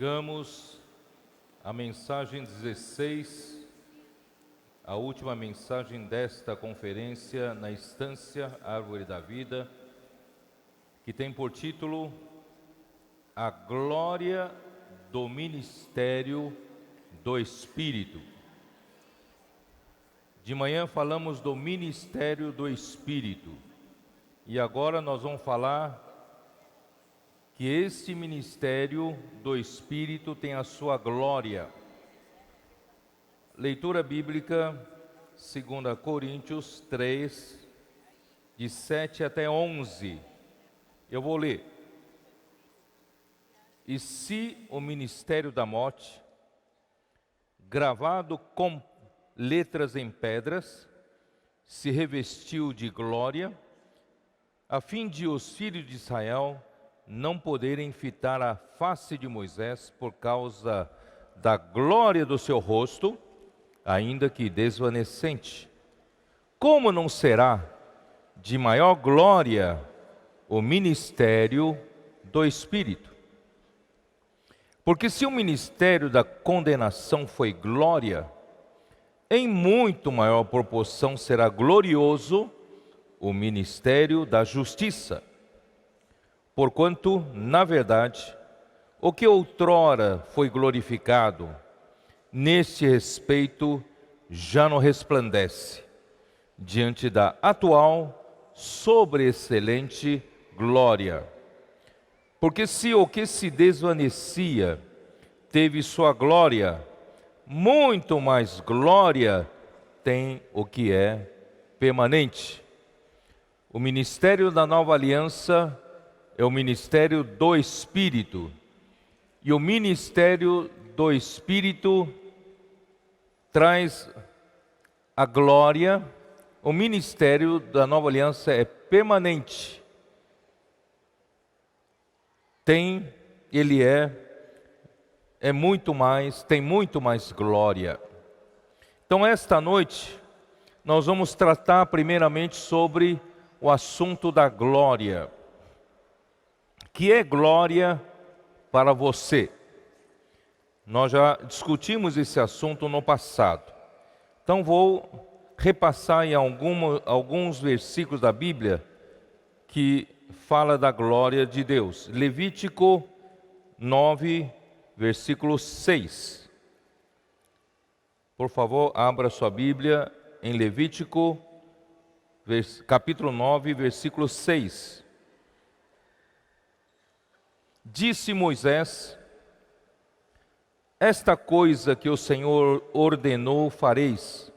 Chegamos à mensagem 16, a última mensagem desta conferência na Estância Árvore da Vida, que tem por título A Glória do Ministério do Espírito. De manhã falamos do Ministério do Espírito e agora nós vamos falar que este ministério do Espírito tem a sua glória. Leitura bíblica, 2 Coríntios 3, de 7 até 11. Eu vou ler. E se o ministério da morte, gravado com letras em pedras, se revestiu de glória, a fim de os filhos de Israel não poderem fitar a face de Moisés por causa da glória do seu rosto, ainda que desvanecente. Como não será de maior glória o ministério do Espírito? Porque se o ministério da condenação foi glória, em muito maior proporção será glorioso o ministério da justiça. Porquanto, na verdade, o que outrora foi glorificado, neste respeito já não resplandece, diante da atual sobreexcelente glória. Porque se o que se desvanecia teve sua glória, muito mais glória tem o que é permanente. O ministério da nova aliança é o ministério do Espírito. E o ministério do Espírito traz a glória. O ministério da nova aliança é permanente. É muito mais, tem muito mais glória. Então esta noite nós vamos tratar primeiramente sobre o assunto da glória. Que é glória para você? Nós já discutimos esse assunto no passado. Então vou repassar em alguns versículos da Bíblia que fala da glória de Deus. Levítico 9, versículo 6. Por favor, abra sua Bíblia em Levítico, capítulo 9, versículo 6. Disse Moisés: esta coisa que o Senhor ordenou fareis,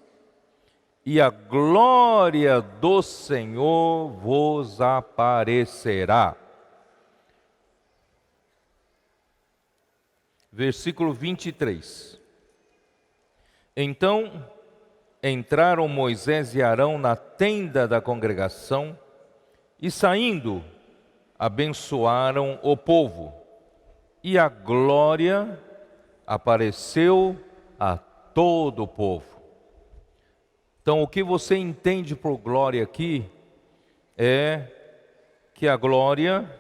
e a glória do Senhor vos aparecerá. Versículo 23. Então entraram Moisés e Arão na tenda da congregação, e saindo, abençoaram o povo, e a glória apareceu a todo o povo. Então, o que você entende por glória aqui é que a glória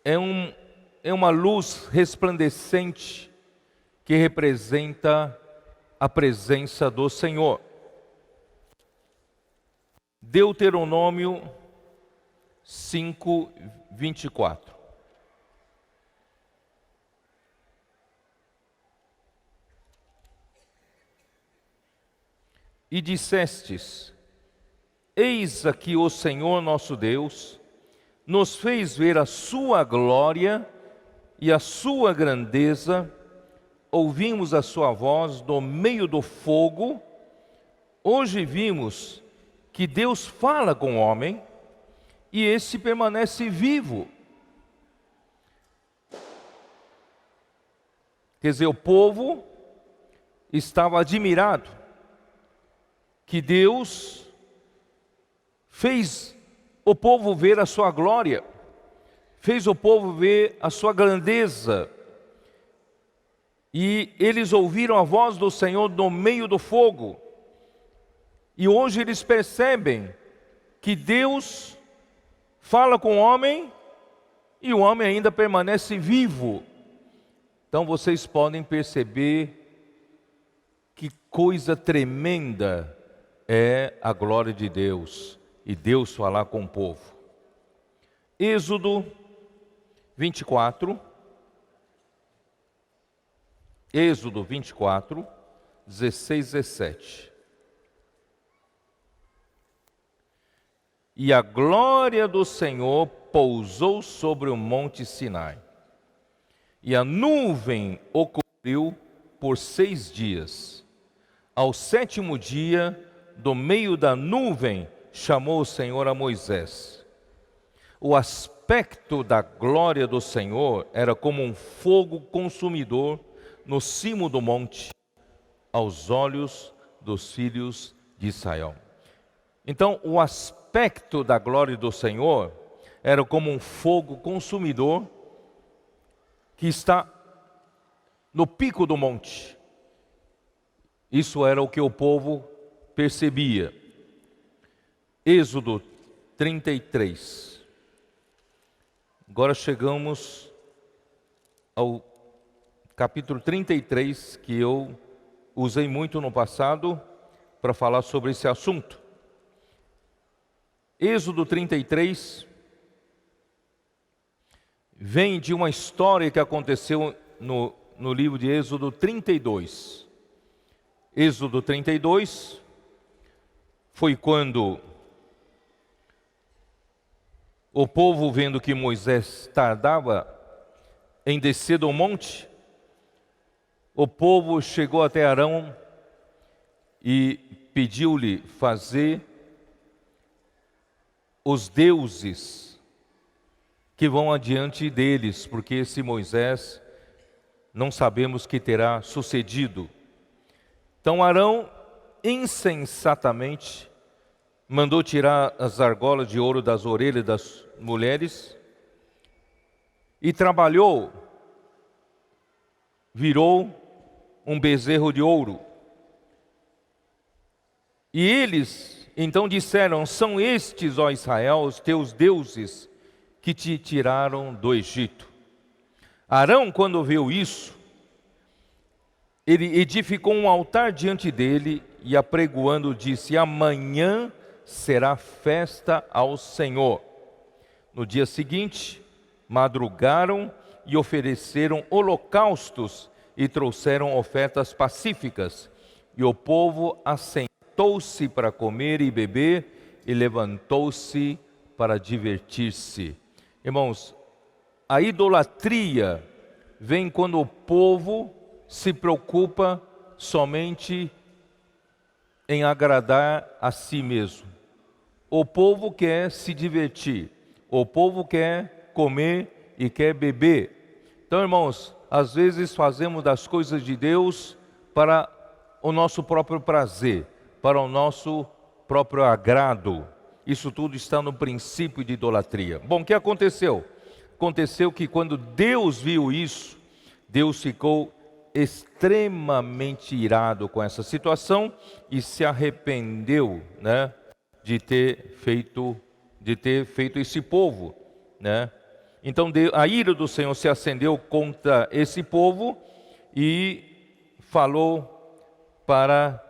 é uma luz resplandecente que representa a presença do Senhor. Deuteronômio 5, 24. E dissestes: eis aqui o Senhor nosso Deus nos fez ver a sua glória e a sua grandeza, ouvimos a sua voz no meio do fogo. Hoje vimos que Deus fala com o homem e esse permanece vivo. Quer dizer, o povo estava admirado que Deus fez o povo ver a sua glória, fez o povo ver a sua grandeza. E eles ouviram a voz do Senhor no meio do fogo. E hoje eles percebem que Deus fala com o homem e o homem ainda permanece vivo. Então vocês podem perceber que coisa tremenda é a glória de Deus e Deus falar com o povo. Êxodo 24. Êxodo 24, 16, 17. E a glória do Senhor pousou sobre o monte Sinai, e a nuvem o cobriu por 6 dias. Ao 7º dia, do meio da nuvem, chamou o Senhor a Moisés. O aspecto da glória do Senhor era como um fogo consumidor no cimo do monte, aos olhos dos filhos de Israel. Então, o aspecto da glória do Senhor era como um fogo consumidor que está no pico do monte. Isso era o que o povo percebia. Êxodo 33. Agora chegamos ao capítulo 33, que eu usei muito no passado para falar sobre esse assunto. Êxodo 33 vem de uma história que aconteceu no livro de Êxodo 32. Êxodo 32 foi quando o povo, vendo que Moisés tardava em descer do monte, o povo chegou até Arão e pediu-lhe fazer os deuses que vão adiante deles, porque esse Moisés não sabemos que terá sucedido. Então Arão, insensatamente, mandou tirar as argolas de ouro das orelhas das mulheres e trabalhou, virou um bezerro de ouro. E eles então disseram: são estes, ó Israel, os teus deuses que te tiraram do Egito. Arão, quando viu isso, ele edificou um altar diante dele e, apregoando, disse: amanhã será festa ao Senhor. No dia seguinte, madrugaram e ofereceram holocaustos e trouxeram ofertas pacíficas. E o povo assentou-se para comer e beber e levantou-se para divertir-se. Irmãos, a idolatria vem quando o povo se preocupa somente em agradar a si mesmo. O povo quer se divertir, o povo quer comer e quer beber. Então, irmãos, às vezes fazemos das coisas de Deus para o nosso próprio prazer, para o nosso próprio agrado. Isso tudo está no princípio de idolatria. Bom, o que aconteceu? Aconteceu que quando Deus viu isso, Deus ficou extremamente irado com essa situação e se arrependeu, de ter feito esse povo, Então a ira do Senhor se acendeu contra esse povo e falou para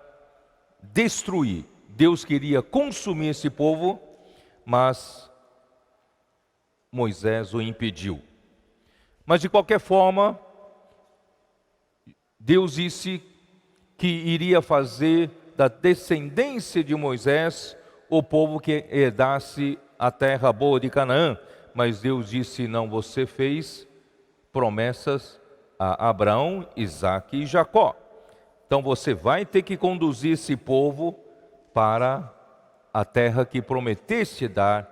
destruir. Deus queria consumir esse povo, mas Moisés o impediu. Mas de qualquer forma, Deus disse que iria fazer da descendência de Moisés o povo que herdasse a terra boa de Canaã. Mas Deus disse: não, você fez promessas a Abraão, Isaque e Jacó. Então você vai ter que conduzir esse povo para a terra que prometeste dar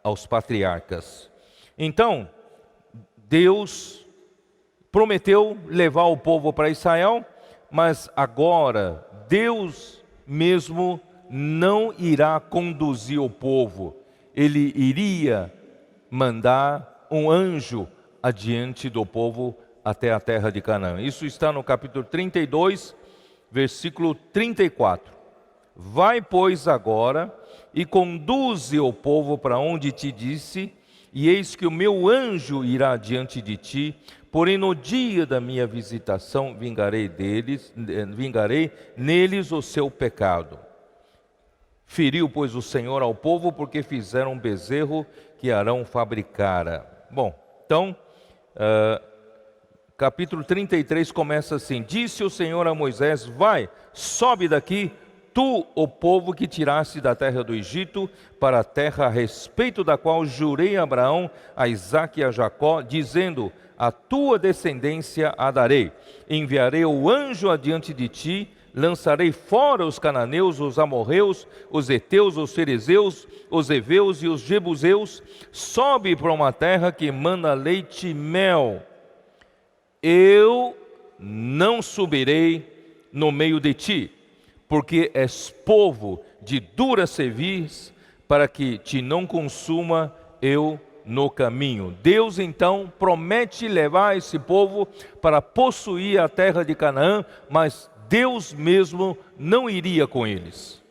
aos patriarcas. Então, Deus prometeu levar o povo para Israel, mas agora Deus mesmo não irá conduzir o povo. Ele iria mandar um anjo adiante do povo até a terra de Canaã. Isso está no capítulo 32, versículo 34. Vai, pois, agora e conduze o povo para onde te disse, e eis que o meu anjo irá diante de ti, porém no dia da minha visitação vingarei neles o seu pecado. Feriu, pois, o Senhor ao povo, porque fizeram um bezerro que Arão fabricara. Bom, então, capítulo 33 começa assim: Disse o Senhor a Moisés: vai, sobe daqui, tu, o povo que tiraste da terra do Egito, para a terra a respeito da qual jurei a Abraão, a Isaque e a Jacó, dizendo: a tua descendência a darei. Enviarei o anjo adiante de ti, lançarei fora os cananeus, os amorreus, os heteus, os ferezeus, os heveus e os jebuseus. Sobe para uma terra que emana leite e mel. Eu não subirei no meio de ti, porque és povo de dura cerviz, para que te não consuma eu no caminho. Deus então promete levar esse povo para possuir a terra de Canaã, mas Deus mesmo não iria com eles.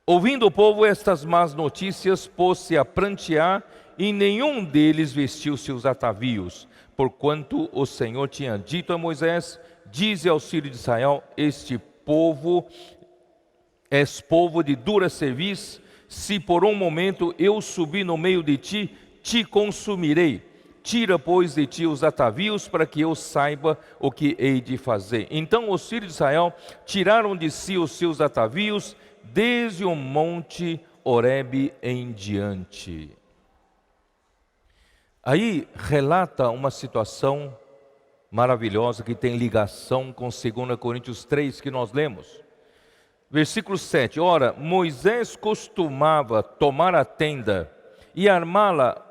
Ouvindo o povo estas más notícias, pôs-se a prantear, e nenhum deles vestiu seus atavios, porquanto o Senhor tinha dito a Moisés: dize aos filhos de Israel: este povo és povo de dura cerviz, se por um momento eu subir no meio de ti, te consumirei. Tira, pois, de ti os atavios, para que eu saiba o que hei de fazer. Então os filhos de Israel tiraram de si os seus atavios, desde o monte Horebe em diante. Aí relata uma situação maravilhosa que tem ligação com 2 Coríntios 3 que nós lemos. Versículo 7, ora, Moisés costumava tomar a tenda e armá-la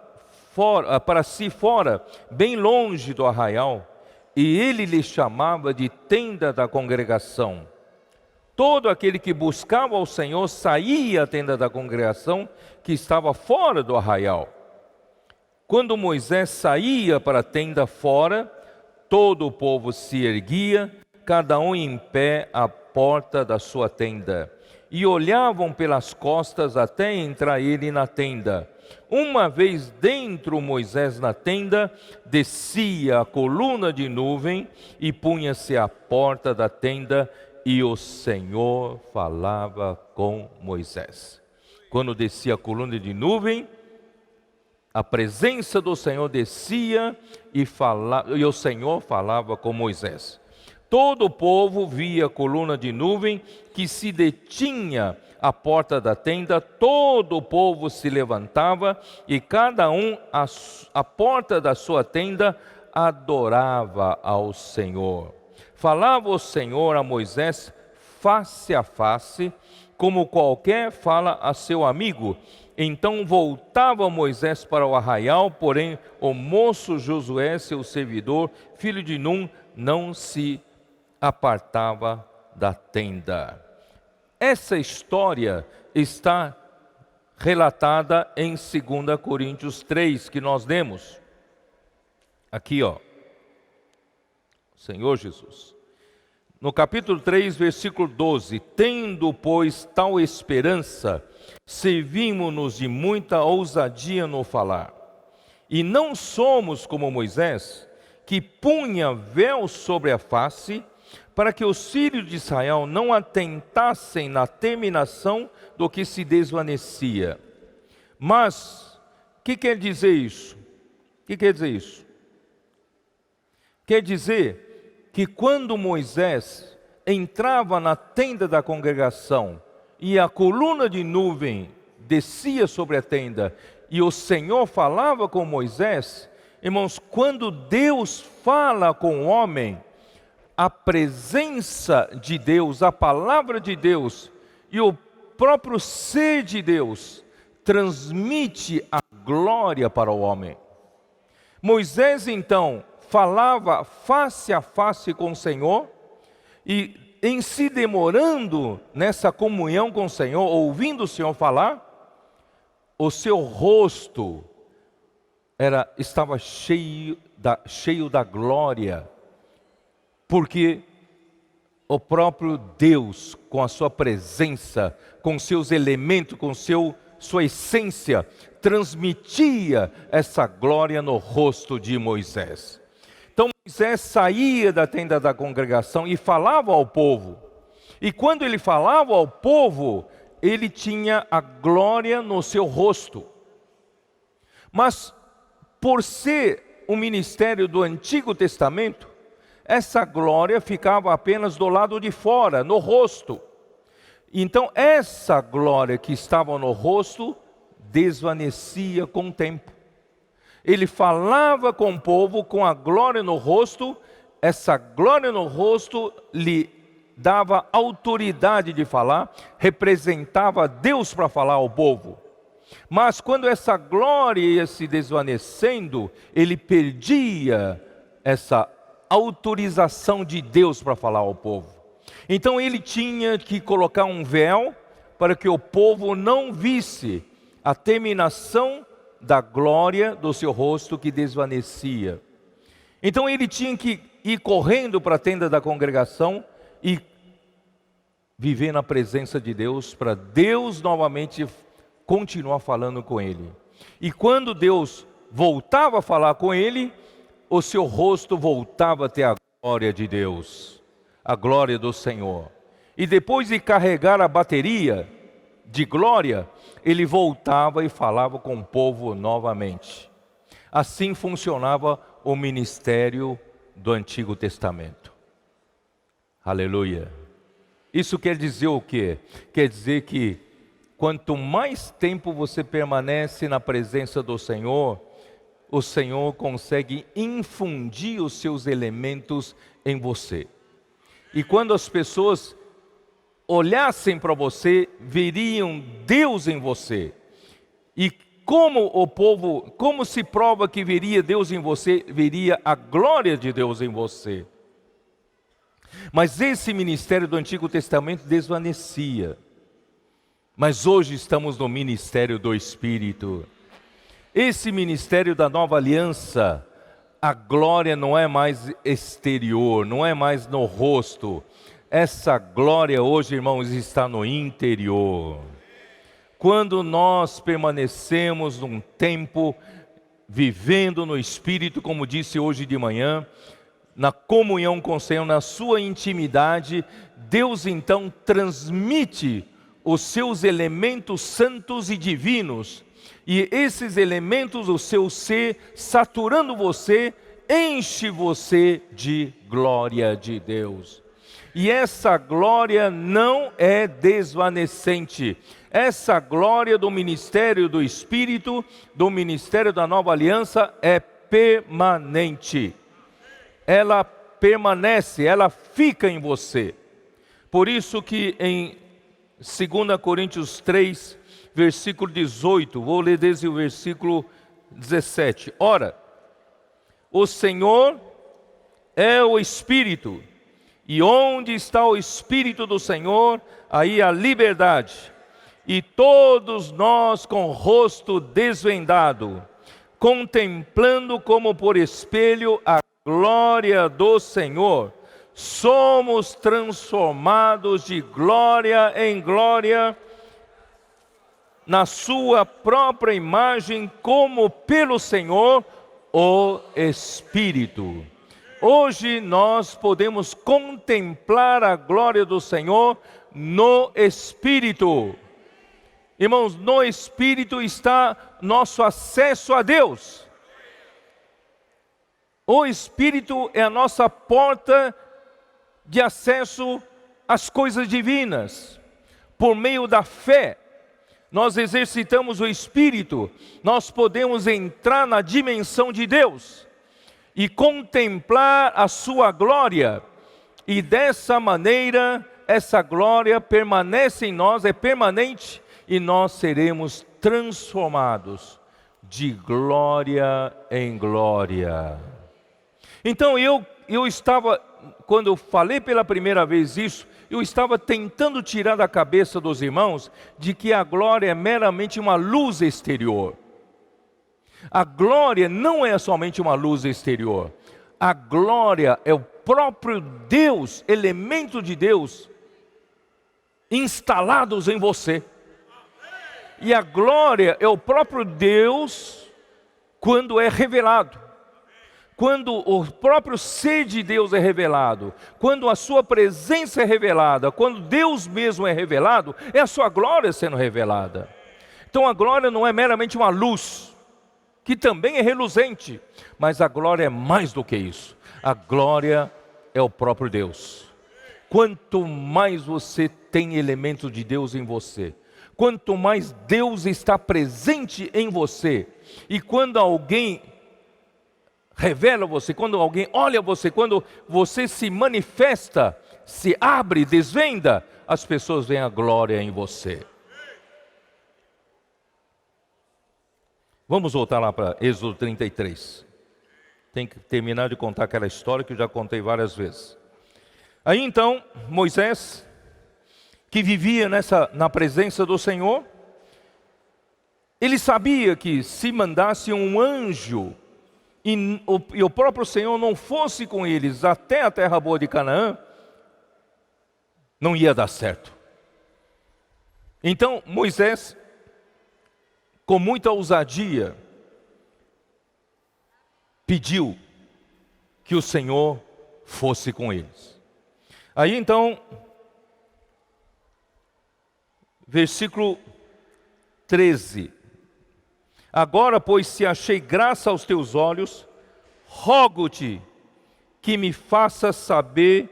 para si fora, bem longe do arraial, e ele lhe chamava de tenda da congregação. Todo aquele que buscava ao Senhor saía à tenda da congregação, que estava fora do arraial. Quando Moisés saía para a tenda fora, todo o povo se erguia, cada um em pé à porta da sua tenda, e olhavam pelas costas até entrar ele na tenda. Uma vez dentro Moisés na tenda, descia a coluna de nuvem e punha-se à porta da tenda, e o Senhor falava com Moisés. Quando descia a coluna de nuvem, a presença do Senhor descia e o Senhor falava com Moisés. Todo o povo via a coluna de nuvem que se detinha à porta da tenda, todo o povo se levantava e cada um à porta da sua tenda adorava ao Senhor. Falava o Senhor a Moisés face a face, como qualquer fala a seu amigo. Então voltava Moisés para o arraial, porém o moço Josué, seu servidor, filho de Num, não se apartava da tenda. Essa história está relatada em 2 Coríntios 3, que nós lemos. Aqui, Senhor Jesus. No capítulo 3, versículo 12. Tendo, pois, tal esperança, servimos-nos de muita ousadia no falar. E não somos como Moisés, que punha véu sobre a face, para que os filhos de Israel não atentassem na terminação do que se desvanecia. Mas, o que quer dizer isso? O que quer dizer isso? Quer dizer que quando Moisés entrava na tenda da congregação e a coluna de nuvem descia sobre a tenda e o Senhor falava com Moisés, irmãos, quando Deus fala com o homem, a presença de Deus, a palavra de Deus e o próprio ser de Deus transmite a glória para o homem. Moisés então falava face a face com o Senhor e em se demorando nessa comunhão com o Senhor, ouvindo o Senhor falar, o seu rosto estava cheio da glória, porque o próprio Deus, com a sua presença, com seus elementos, com seu sua essência, transmitia essa glória no rosto de Moisés. Então Moisés saía da tenda da congregação e falava ao povo. E quando ele falava ao povo, ele tinha a glória no seu rosto. Mas por ser o ministério do Antigo Testamento, essa glória ficava apenas do lado de fora, no rosto. Então essa glória que estava no rosto desvanecia com o tempo. Ele falava com o povo com a glória no rosto, essa glória no rosto lhe dava autoridade de falar, representava Deus para falar ao povo. Mas quando essa glória ia se desvanecendo, ele perdia essa autorização de Deus para falar ao povo. Então ele tinha que colocar um véu para que o povo não visse a terminação da glória do seu rosto que desvanecia. Então ele tinha que ir correndo para a tenda da congregação e viver na presença de Deus, para Deus novamente continuar falando com ele. E quando Deus voltava a falar com ele, o seu rosto voltava a ter a glória de Deus, a glória do Senhor. E depois de carregar a bateria de glória, ele voltava e falava com o povo novamente. Assim funcionava o ministério do Antigo Testamento. Aleluia. Isso quer dizer o quê? Quer dizer que quanto mais tempo você permanece na presença do Senhor, o Senhor consegue infundir os seus elementos em você. E quando as pessoas olhassem para você, veriam Deus em você. E como se prova que veria Deus em você? Veria a glória de Deus em você. Mas esse ministério do Antigo Testamento desvanecia. Mas hoje estamos no ministério do Espírito. Esse ministério da nova aliança, a glória não é mais exterior, não é mais no rosto. Essa glória hoje, irmãos, está no interior. Quando nós permanecemos num tempo, vivendo no Espírito, como disse hoje de manhã, na comunhão com o Senhor, na sua intimidade, Deus então transmite os seus elementos santos e divinos, e esses elementos, o seu ser, saturando você, enche você de glória de Deus. E essa glória não é desvanecente. Essa glória do ministério do Espírito, do ministério da nova aliança, é permanente. Ela permanece, ela fica em você. Por isso que em 2 Coríntios 3, versículo 18, vou ler desde o versículo 17. Ora, o Senhor é o Espírito, e onde está o Espírito do Senhor, aí a liberdade. E todos nós com o rosto desvendado, contemplando como por espelho a glória do Senhor, somos transformados de glória em glória, na sua própria imagem, como pelo Senhor, o Espírito. Hoje nós podemos contemplar a glória do Senhor no Espírito. Irmãos, no Espírito está nosso acesso a Deus. O Espírito é a nossa porta de acesso às coisas divinas. Por meio da fé, nós exercitamos o Espírito, nós podemos entrar na dimensão de Deus e contemplar a sua glória, e dessa maneira, essa glória permanece em nós, é permanente, e nós seremos transformados de glória em glória. Então eu estava, quando eu falei pela primeira vez isso, eu estava tentando tirar da cabeça dos irmãos de que a glória é meramente uma luz exterior. A glória não é somente uma luz exterior. A glória é o próprio Deus, elemento de Deus, instalados em você. E a glória é o próprio Deus quando é revelado. Quando o próprio ser de Deus é revelado, quando a sua presença é revelada, quando Deus mesmo é revelado, é a sua glória sendo revelada. Então a glória não é meramente uma luz, que também é reluzente, mas a glória é mais do que isso. A glória é o próprio Deus. Quanto mais você tem elementos de Deus em você, quanto mais Deus está presente em você, e quando alguém revela você, quando alguém olha você, quando você se manifesta, se abre, desvenda, as pessoas veem a glória em você. Vamos voltar lá para Êxodo 33. Tem que terminar de contar aquela história que eu já contei várias vezes. Aí então, Moisés, que vivia na presença do Senhor, ele sabia que se mandasse um anjo e o próprio Senhor não fosse com eles até a terra boa de Canaã, não ia dar certo. Então Moisés, com muita ousadia, pediu que o Senhor fosse com eles. Aí então, versículo 13. Agora, pois, se achei graça aos teus olhos, rogo-te que me faças saber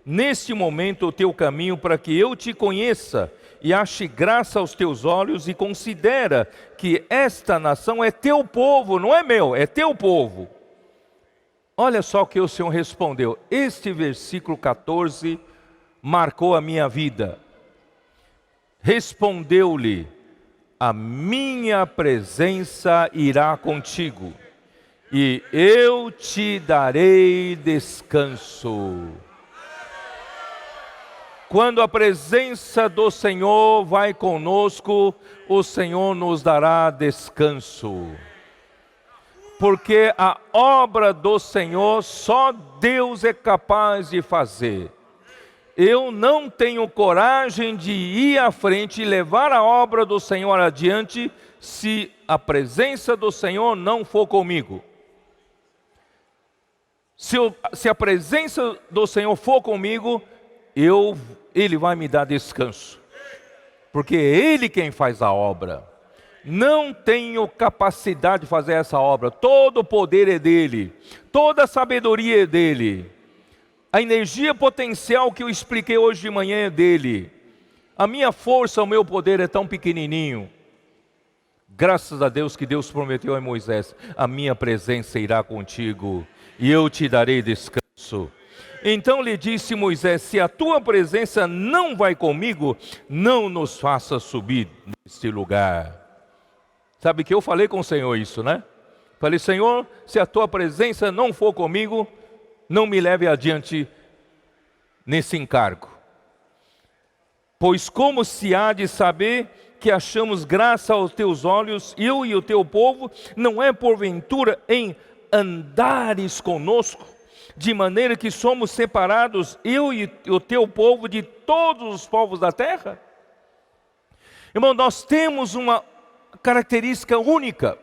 neste momento o teu caminho, para que eu te conheça e ache graça aos teus olhos, e considera que esta nação é teu povo, não é meu, é teu povo. Olha só o que o Senhor respondeu. Este versículo 14 marcou a minha vida. Respondeu-lhe: a minha presença irá contigo, e eu te darei descanso. Quando a presença do Senhor vai conosco, o Senhor nos dará descanso. Porque a obra do Senhor só Deus é capaz de fazer. Eu não tenho coragem de ir à frente e levar a obra do Senhor adiante se a presença do Senhor não for comigo. Se a presença do Senhor for comigo, Ele vai me dar descanso. Porque é Ele quem faz a obra. Não tenho capacidade de fazer essa obra. Todo o poder é dEle. Toda a sabedoria é dEle. A energia potencial que eu expliquei hoje de manhã é dEle. A minha força, o meu poder é tão pequenininho. Graças a Deus que Deus prometeu a Moisés: a minha presença irá contigo e eu te darei descanso. Então lhe disse Moisés: se a tua presença não vai comigo, não nos faça subir deste lugar. Sabe que eu falei com o Senhor isso, né? Falei: Senhor, se a tua presença não for comigo, não me leve adiante nesse encargo. Pois como se há de saber que achamos graça aos teus olhos, eu e o teu povo, não é porventura em andares conosco, de maneira que somos separados, eu e o teu povo, de todos os povos da terra? Irmão, nós temos uma característica única,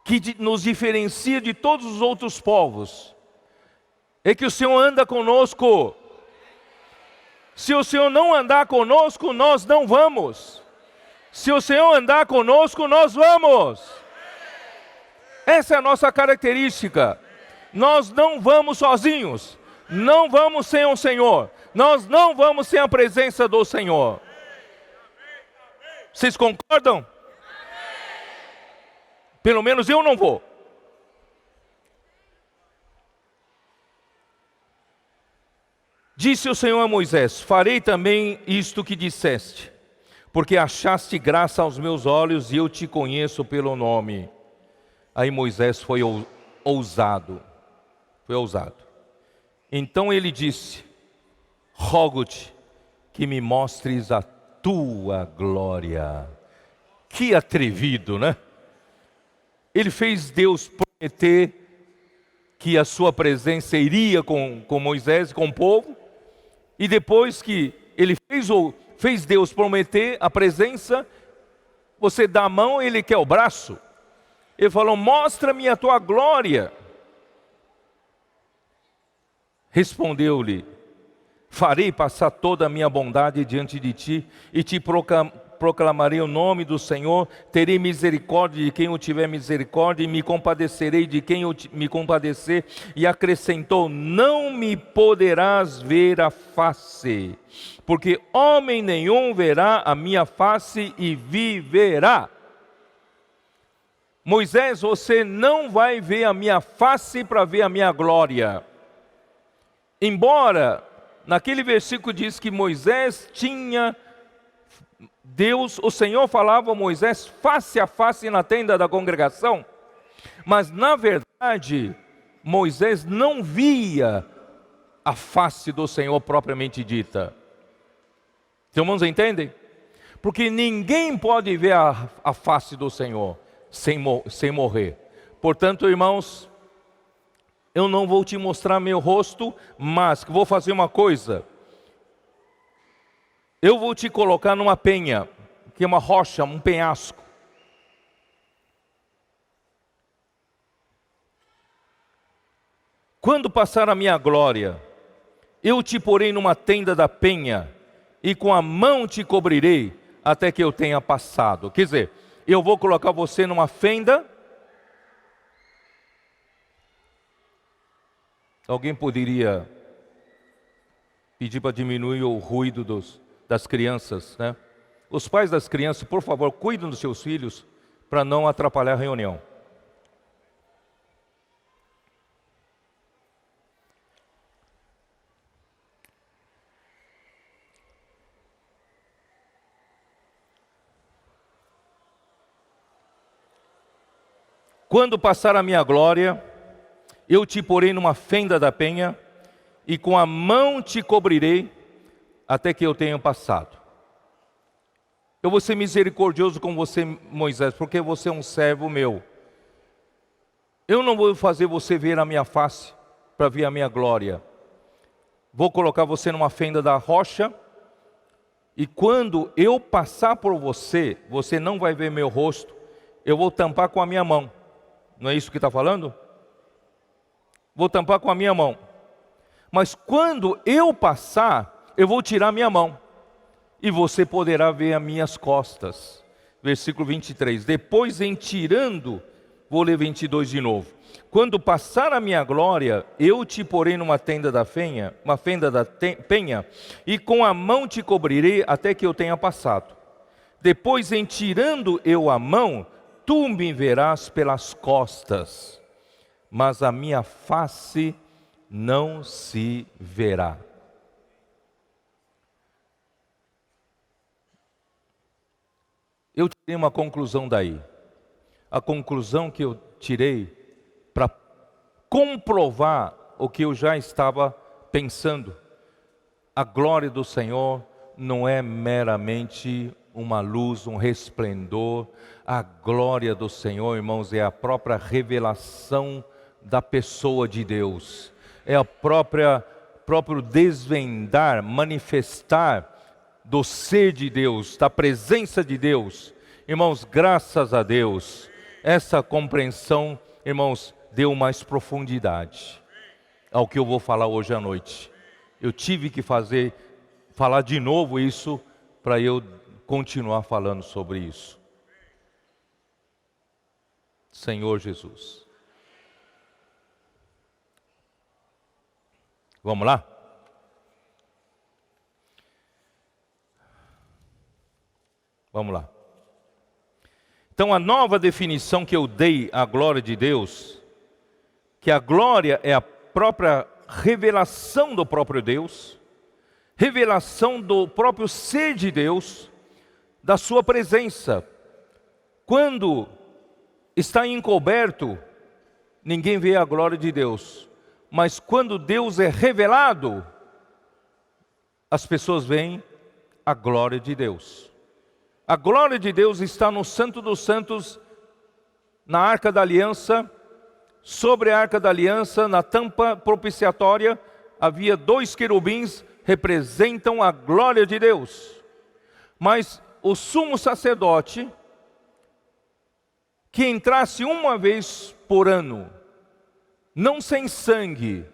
que nos diferencia de todos os outros povos, é que o Senhor anda conosco. Se o Senhor não andar conosco, nós não vamos. Se o Senhor andar conosco, nós vamos. Essa é a nossa característica. Nós não vamos sozinhos, não vamos sem o Senhor, nós não vamos sem a presença do Senhor. Vocês concordam? Pelo menos eu não vou. Disse o Senhor a Moisés: farei também isto que disseste, porque achaste graça aos meus olhos e eu te conheço pelo nome. Aí Moisés foi ousado. Então ele disse: rogo-te que me mostres a tua glória. Que atrevido, né? Ele fez Deus prometer que a sua presença iria com Moisés e com o povo. E depois que ele fez fez Deus prometer a presença, você dá a mão, ele quer o braço. Ele falou, mostra-me a tua glória. Respondeu-lhe, farei passar toda a minha bondade diante de ti, e te proclamarei o nome do Senhor, terei misericórdia de quem eu tiver misericórdia, e me compadecerei de quem eu me compadecer. E acrescentou, não me poderás ver a face, porque homem nenhum verá a minha face e viverá. Moisés, você não vai ver a minha face para ver a minha glória. Embora naquele versículo diz que Moisés tinha Deus, o Senhor falava a Moisés face a face na tenda da congregação, mas na verdade Moisés não via a face do Senhor propriamente dita. Os irmãos entendem? Porque ninguém pode ver a face do Senhor sem morrer. Portanto, irmãos, eu não vou te mostrar meu rosto, mas vou fazer uma coisa. Eu vou te colocar numa penha, que é uma rocha, um penhasco. Quando passar a minha glória, eu te porei numa tenda da penha, e com a mão te cobrirei, até que eu tenha passado. Quer dizer, eu vou colocar você numa fenda. Alguém poderia pedir para diminuir o ruído das crianças, né? Os pais das crianças, por favor, cuidem dos seus filhos para não atrapalhar a reunião. Quando passar a minha glória, eu te porei numa fenda da penha, e com a mão te cobrirei, até que eu tenha passado. Eu vou ser misericordioso com você, Moisés, porque você é um servo meu. Eu não vou fazer você ver a minha face, para ver a minha glória. Vou colocar você numa fenda da rocha, e quando eu passar por você, você não vai ver meu rosto, eu vou tampar com a minha mão. Não é isso que está falando? Vou tampar com a minha mão. Mas quando eu passar, eu vou tirar minha mão, e você poderá ver as minhas costas. Versículo 23. Depois, em tirando, vou ler 22 de novo. Quando passar a minha glória, eu te porei numa tenda da penha, uma fenda da penha, e com a mão te cobrirei até que eu tenha passado. Depois, em tirando eu a mão, tu me verás pelas costas, mas a minha face não se verá. Eu tirei uma conclusão daí. A conclusão que eu tirei para comprovar o que eu já estava pensando. A glória do Senhor não é meramente uma luz, um resplendor. A glória do Senhor, irmãos, é a própria revelação da pessoa de Deus. É a próprio desvendar, manifestar do ser de Deus, da presença de Deus. Irmãos, graças a Deus, essa compreensão, irmãos, deu mais profundidade ao que eu vou falar hoje à noite. Eu tive que falar de novo isso, para eu continuar falando sobre isso. Senhor Jesus. Vamos lá? Vamos lá. Então, a nova definição que eu dei à glória de Deus, que a glória é a própria revelação do próprio Deus, revelação do próprio ser de Deus, da sua presença. Quando está encoberto, ninguém vê a glória de Deus. Mas quando Deus é revelado, as pessoas veem a glória de Deus. A glória de Deus está no Santo dos Santos, na Arca da Aliança. Sobre a Arca da Aliança, na tampa propiciatória, havia 2 querubins representam a glória de Deus. Mas o sumo sacerdote, que entrasse uma vez por ano, não sem sangue,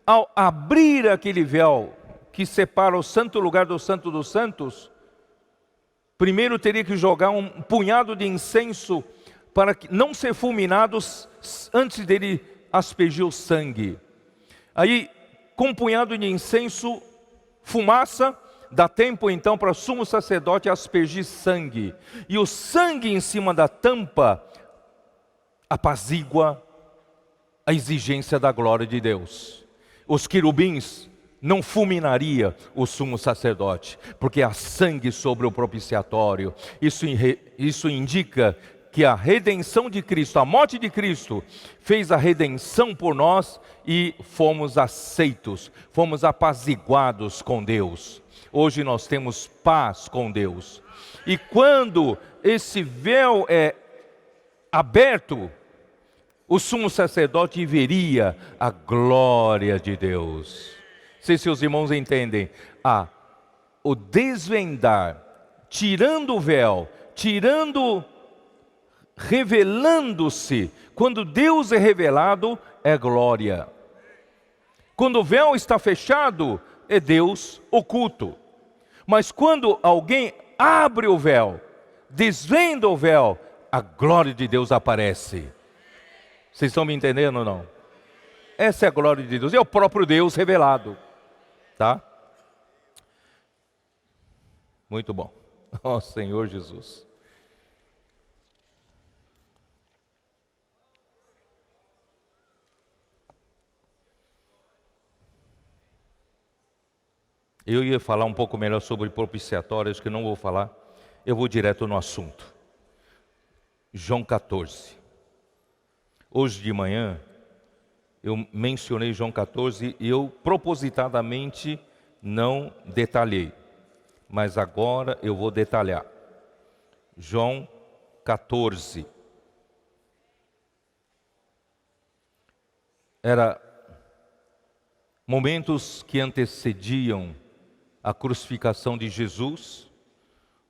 ao abrir aquele véu que separa o santo lugar do santo dos santos, primeiro teria que jogar um punhado de incenso para não ser fulminados antes dele aspergir o sangue. Aí, com um punhado de incenso, fumaça, dá tempo então para o sumo sacerdote aspergir sangue. E o sangue em cima da tampa apazigua a exigência da glória de Deus. Os querubins não fulminaria o sumo sacerdote, porque há sangue sobre o propiciatório. Isso indica que a redenção de Cristo, a morte de Cristo, fez a redenção por nós e fomos aceitos, fomos apaziguados com Deus. Hoje nós temos paz com Deus. E quando esse véu é aberto, o sumo sacerdote veria a glória de Deus. Não sei se os irmãos entendem. O desvendar, tirando o véu, revelando-se. Quando Deus é revelado, é glória. Quando o véu está fechado, é Deus oculto. Mas quando alguém abre o véu, desvenda o véu, a glória de Deus aparece. Vocês estão me entendendo ou não? Essa é a glória de Deus, é o próprio Deus revelado. Tá? Muito bom. Ó Senhor Jesus. Eu ia falar um pouco melhor sobre propiciatórios, que não vou falar. Eu vou direto no assunto. João 14. Hoje de manhã, eu mencionei João 14 e eu propositadamente não detalhei. Mas agora eu vou detalhar. João 14. Era momentos que antecediam a crucificação de Jesus.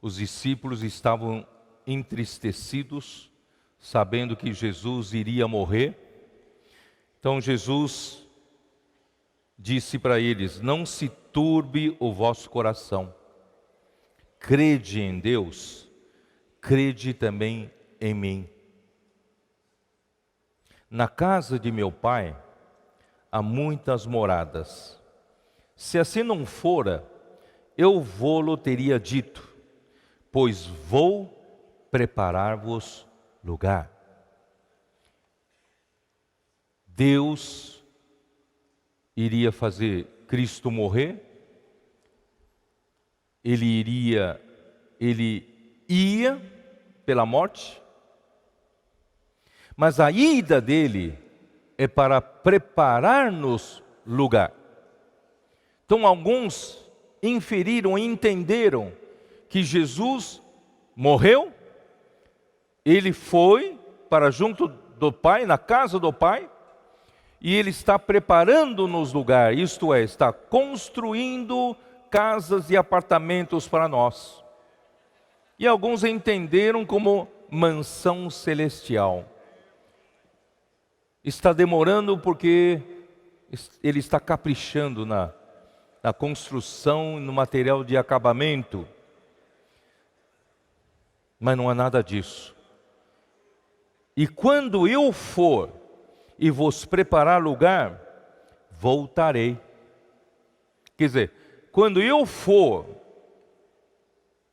Os discípulos estavam entristecidos, sabendo que Jesus iria morrer. Então Jesus disse para eles: não se turbe o vosso coração. Crede em Deus, crede também em mim. Na casa de meu Pai há muitas moradas. Se assim não fora, eu vô-lo teria dito, pois vou preparar-vos lugar. Deus iria fazer Cristo morrer, Ele ia pela morte, mas a ida dele é para preparar-nos lugar. Então alguns inferiram, entenderam que Jesus morreu, Ele foi para junto do Pai, na casa do Pai, e Ele está preparando-nos lugar, isto é, está construindo casas e apartamentos para nós. E alguns entenderam como mansão celestial. Está demorando porque Ele está caprichando na construção, no material de acabamento. Mas não há nada disso. E quando eu for e vos preparar lugar, voltarei. Quer dizer, quando eu for,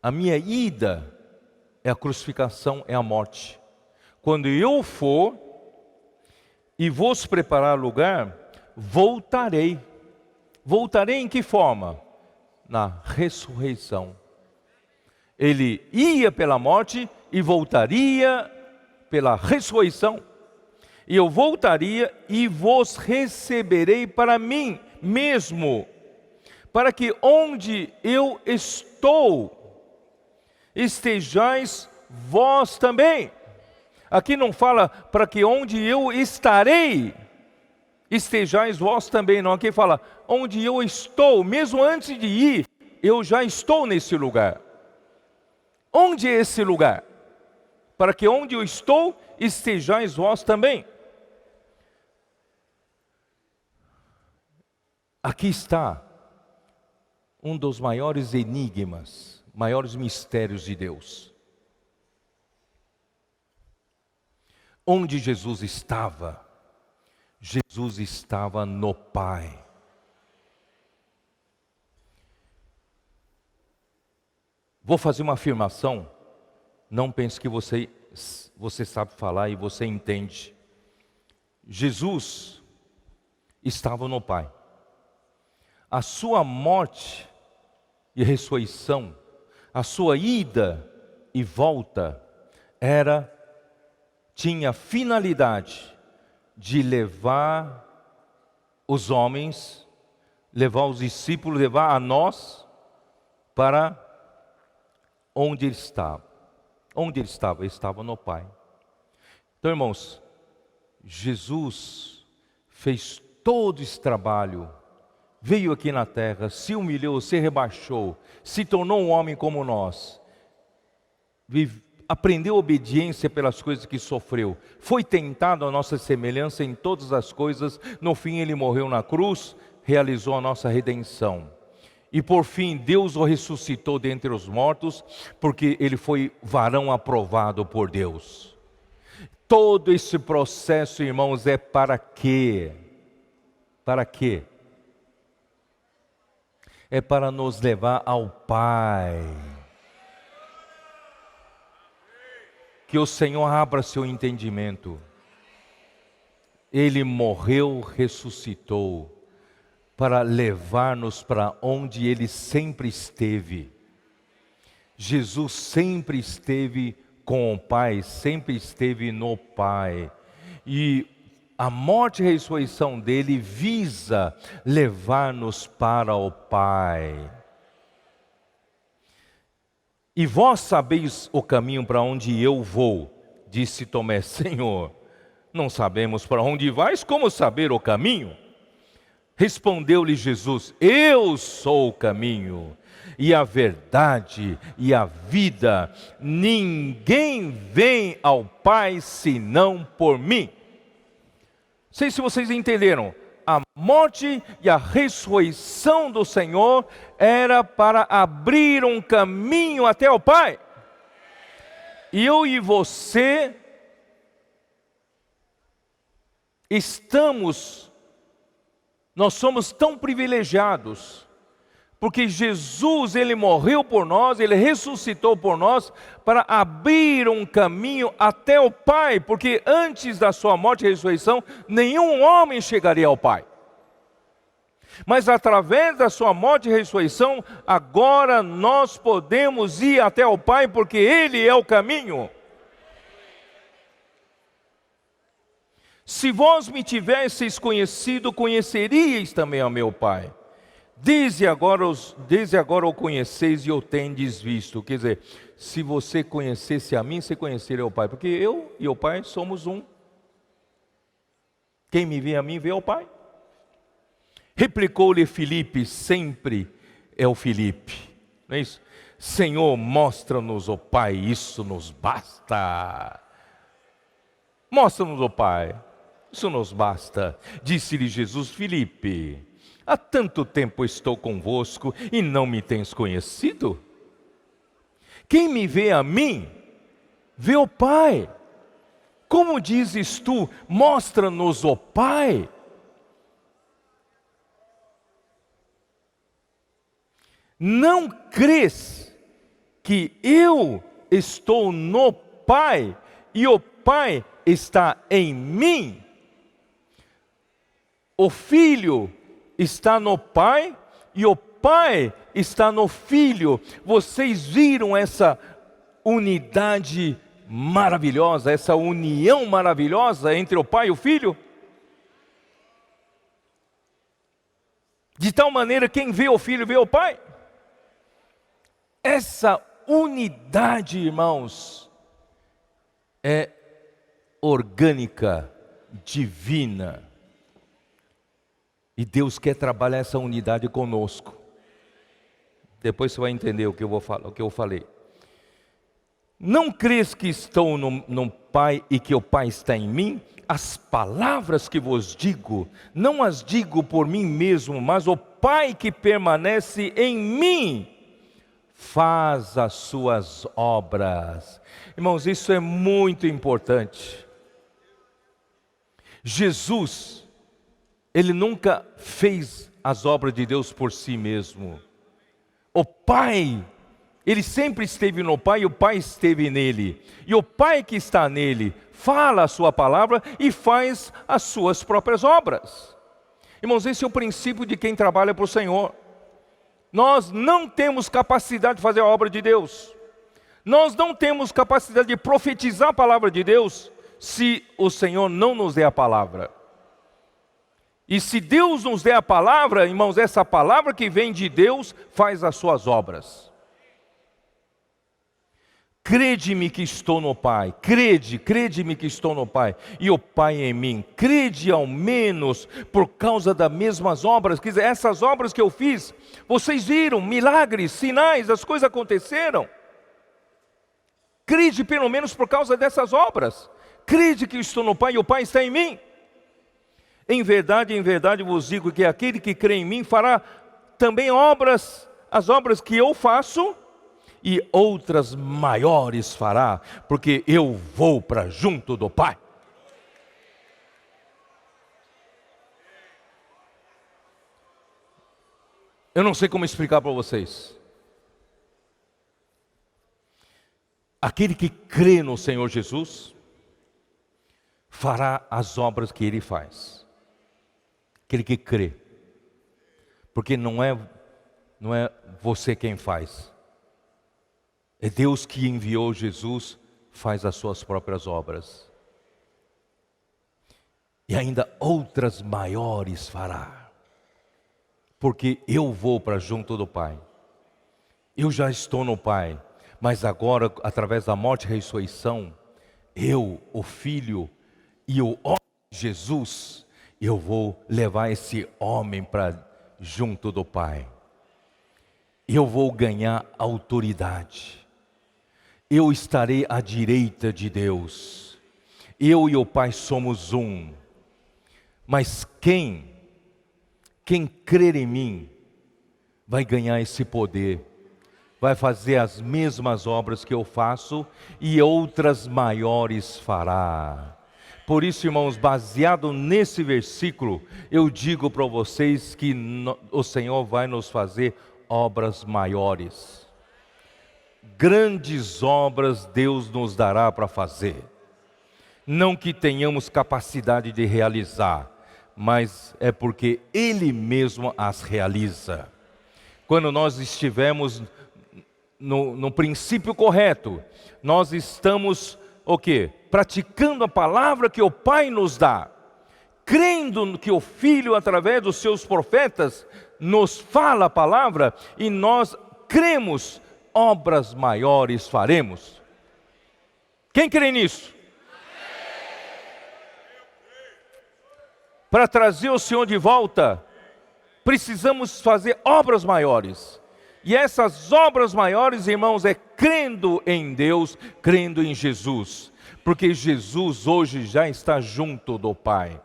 a minha ida é a crucificação, é a morte. Quando eu for e vos preparar lugar, voltarei. Voltarei em que forma? Na ressurreição. Ele ia pela morte e voltaria pela ressurreição. E eu voltaria e vos receberei para mim mesmo, para que onde eu estou, estejais vós também. Aqui não fala para que onde eu estarei, estejais vós também. Não, aqui fala, onde eu estou, mesmo antes de ir, eu já estou nesse lugar. Onde é esse lugar? Para que onde eu estou, estejais vós também. Aqui está um dos maiores enigmas, maiores mistérios de Deus. Onde Jesus estava? Jesus estava no Pai. Vou fazer uma afirmação, não pense que você sabe falar e você entende. Jesus estava no Pai. A sua morte e ressurreição, a sua ida e volta, tinha finalidade de levar os homens, levar os discípulos, levar a nós para onde ele estava. Onde ele estava? Ele estava no Pai. Então, irmãos, Jesus fez todo esse trabalho, veio aqui na terra, se humilhou, se rebaixou, se tornou um homem como nós, aprendeu obediência pelas coisas que sofreu, foi tentado a nossa semelhança em todas as coisas, no fim ele morreu na cruz, realizou a nossa redenção. E por fim Deus o ressuscitou dentre os mortos, porque ele foi varão aprovado por Deus. Todo esse processo, irmãos, é para quê? Para quê? É para nos levar ao Pai. Que o Senhor abra seu entendimento. Ele morreu, ressuscitou, para levar-nos para onde Ele sempre esteve. Jesus sempre esteve com o Pai, sempre esteve no Pai. E a morte e a ressurreição dele visa levar-nos para o Pai. E vós sabeis o caminho para onde eu vou, disse Tomé. Senhor, não sabemos para onde vais, como saber o caminho? Respondeu-lhe Jesus, eu sou o caminho, e a verdade, e a vida. Ninguém vem ao Pai, senão por mim. Não sei se vocês entenderam. A morte e a ressurreição do Senhor era para abrir um caminho até o Pai. Eu e você nós somos tão privilegiados, porque Jesus, Ele morreu por nós, Ele ressuscitou por nós, para abrir um caminho até o Pai, porque antes da sua morte e ressurreição, nenhum homem chegaria ao Pai. Mas através da sua morte e ressurreição, agora nós podemos ir até o Pai, porque Ele é o caminho. Se vós me tivesseis conhecido, conheceríeis também ao meu Pai. Desde agora o conheceis e o tendes visto. Quer dizer, se você conhecesse a mim, você conheceria o Pai. Porque eu e o Pai somos um. Quem me vê a mim, vê ao Pai. Replicou-lhe Filipe, sempre é o Filipe. Não é isso? Senhor, mostra-nos o Pai, isso nos basta. Mostra-nos o Pai, isso nos basta. Disse-lhe Jesus, Filipe, há tanto tempo estou convosco e não me tens conhecido? Quem me vê a mim, vê o Pai. Como dizes tu, mostra-nos o Pai? Não crês que eu estou no Pai e o Pai está em mim? O Filho está no Pai e o Pai está no Filho. Vocês viram essa unidade maravilhosa, essa união maravilhosa entre o Pai e o Filho? De tal maneira, quem vê o Filho, vê o Pai. Essa unidade, irmãos, é orgânica, divina. E Deus quer trabalhar essa unidade conosco. Depois você vai entender o que eu vou falar, o que eu falei. Não crês que estou no Pai e que o Pai está em mim? As palavras que vos digo, não as digo por mim mesmo, mas o Pai que permanece em mim faz as suas obras. Irmãos, isso é muito importante. Jesus, Ele nunca fez as obras de Deus por si mesmo. O Pai, Ele sempre esteve no Pai e o Pai esteve nele. E o Pai que está nele fala a sua palavra e faz as suas próprias obras. Irmãos, esse é o princípio de quem trabalha para o Senhor. Nós não temos capacidade de fazer a obra de Deus. Nós não temos capacidade de profetizar a palavra de Deus se o Senhor não nos der a palavra. E se Deus nos der a palavra, irmãos, essa palavra que vem de Deus faz as suas obras. Crede-me que estou no Pai, crede-me que estou no Pai, e o Pai em mim. Crede ao menos por causa das mesmas obras. Quer dizer, essas obras que eu fiz, vocês viram, milagres, sinais, as coisas aconteceram. Crede pelo menos por causa dessas obras. Crede que estou no Pai e o Pai está em mim. Em verdade vos digo que aquele que crê em mim fará também obras, as obras que eu faço, e outras maiores fará, porque eu vou para junto do Pai. Eu não sei como explicar para vocês. Aquele que crê no Senhor Jesus fará as obras que Ele faz. Aquele que crê. Porque não é você quem faz. É Deus que enviou Jesus, faz as suas próprias obras. E ainda outras maiores fará. Porque eu vou para junto do Pai. Eu já estou no Pai. Mas agora, através da morte e ressurreição, eu, o Filho e o homem Jesus, eu vou levar esse homem para junto do Pai. Eu vou ganhar autoridade. Eu estarei à direita de Deus. Eu e o Pai somos um. Mas quem crer em mim, vai ganhar esse poder. Vai fazer as mesmas obras que eu faço e outras maiores fará. Por isso, irmãos, baseado nesse versículo, eu digo para vocês que o Senhor vai nos fazer obras maiores. Grandes obras Deus nos dará para fazer. Não que tenhamos capacidade de realizar, mas é porque Ele mesmo as realiza. Quando nós estivermos no princípio correto, nós estamos o quê? Praticando a palavra que o Pai nos dá, crendo que o Filho, através dos seus profetas, nos fala a palavra, e nós cremos, obras maiores faremos. Quem crê nisso? Para trazer o Senhor de volta, precisamos fazer obras maiores. E essas obras maiores, irmãos, é crendo em Deus, crendo em Jesus. Porque Jesus hoje já está junto do Pai.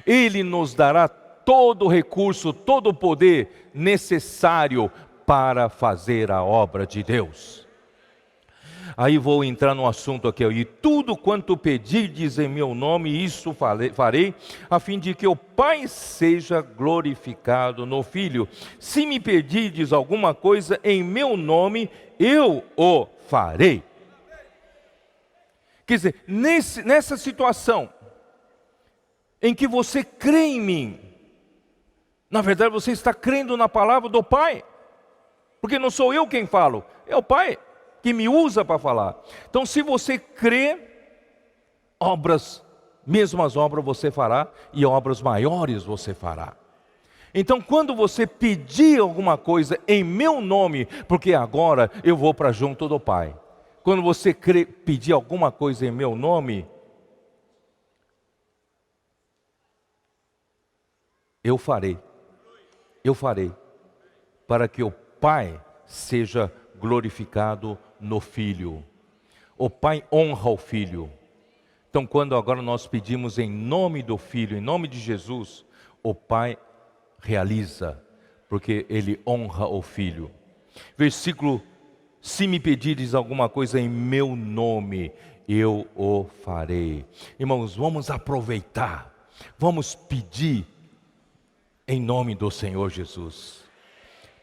Ele nos dará todo o recurso, todo o poder necessário para fazer a obra de Deus. Aí vou entrar no assunto aqui. E tudo quanto pedirdes em meu nome, isso farei, a fim de que o Pai seja glorificado no Filho. Se me pedirdes alguma coisa em meu nome, eu o farei. Quer dizer, nessa situação, em que você crê em mim, na verdade você está crendo na palavra do Pai. Porque não sou eu quem falo, é o Pai que me usa para falar. Então, se você crê, mesmas obras você fará, e obras maiores você fará. Então, quando você pedir alguma coisa em meu nome, porque agora eu vou para junto do Pai. Quando você pedir alguma coisa em meu nome, eu farei. eu farei, para que o Pai seja glorificado no Filho. O Pai honra o Filho. Então, quando agora nós pedimos em nome do Filho, em nome de Jesus, o Pai realiza, porque Ele honra o Filho. Versículo: se me pedires alguma coisa em meu nome, eu o farei. Irmãos, vamos aproveitar, vamos pedir em nome do Senhor Jesus.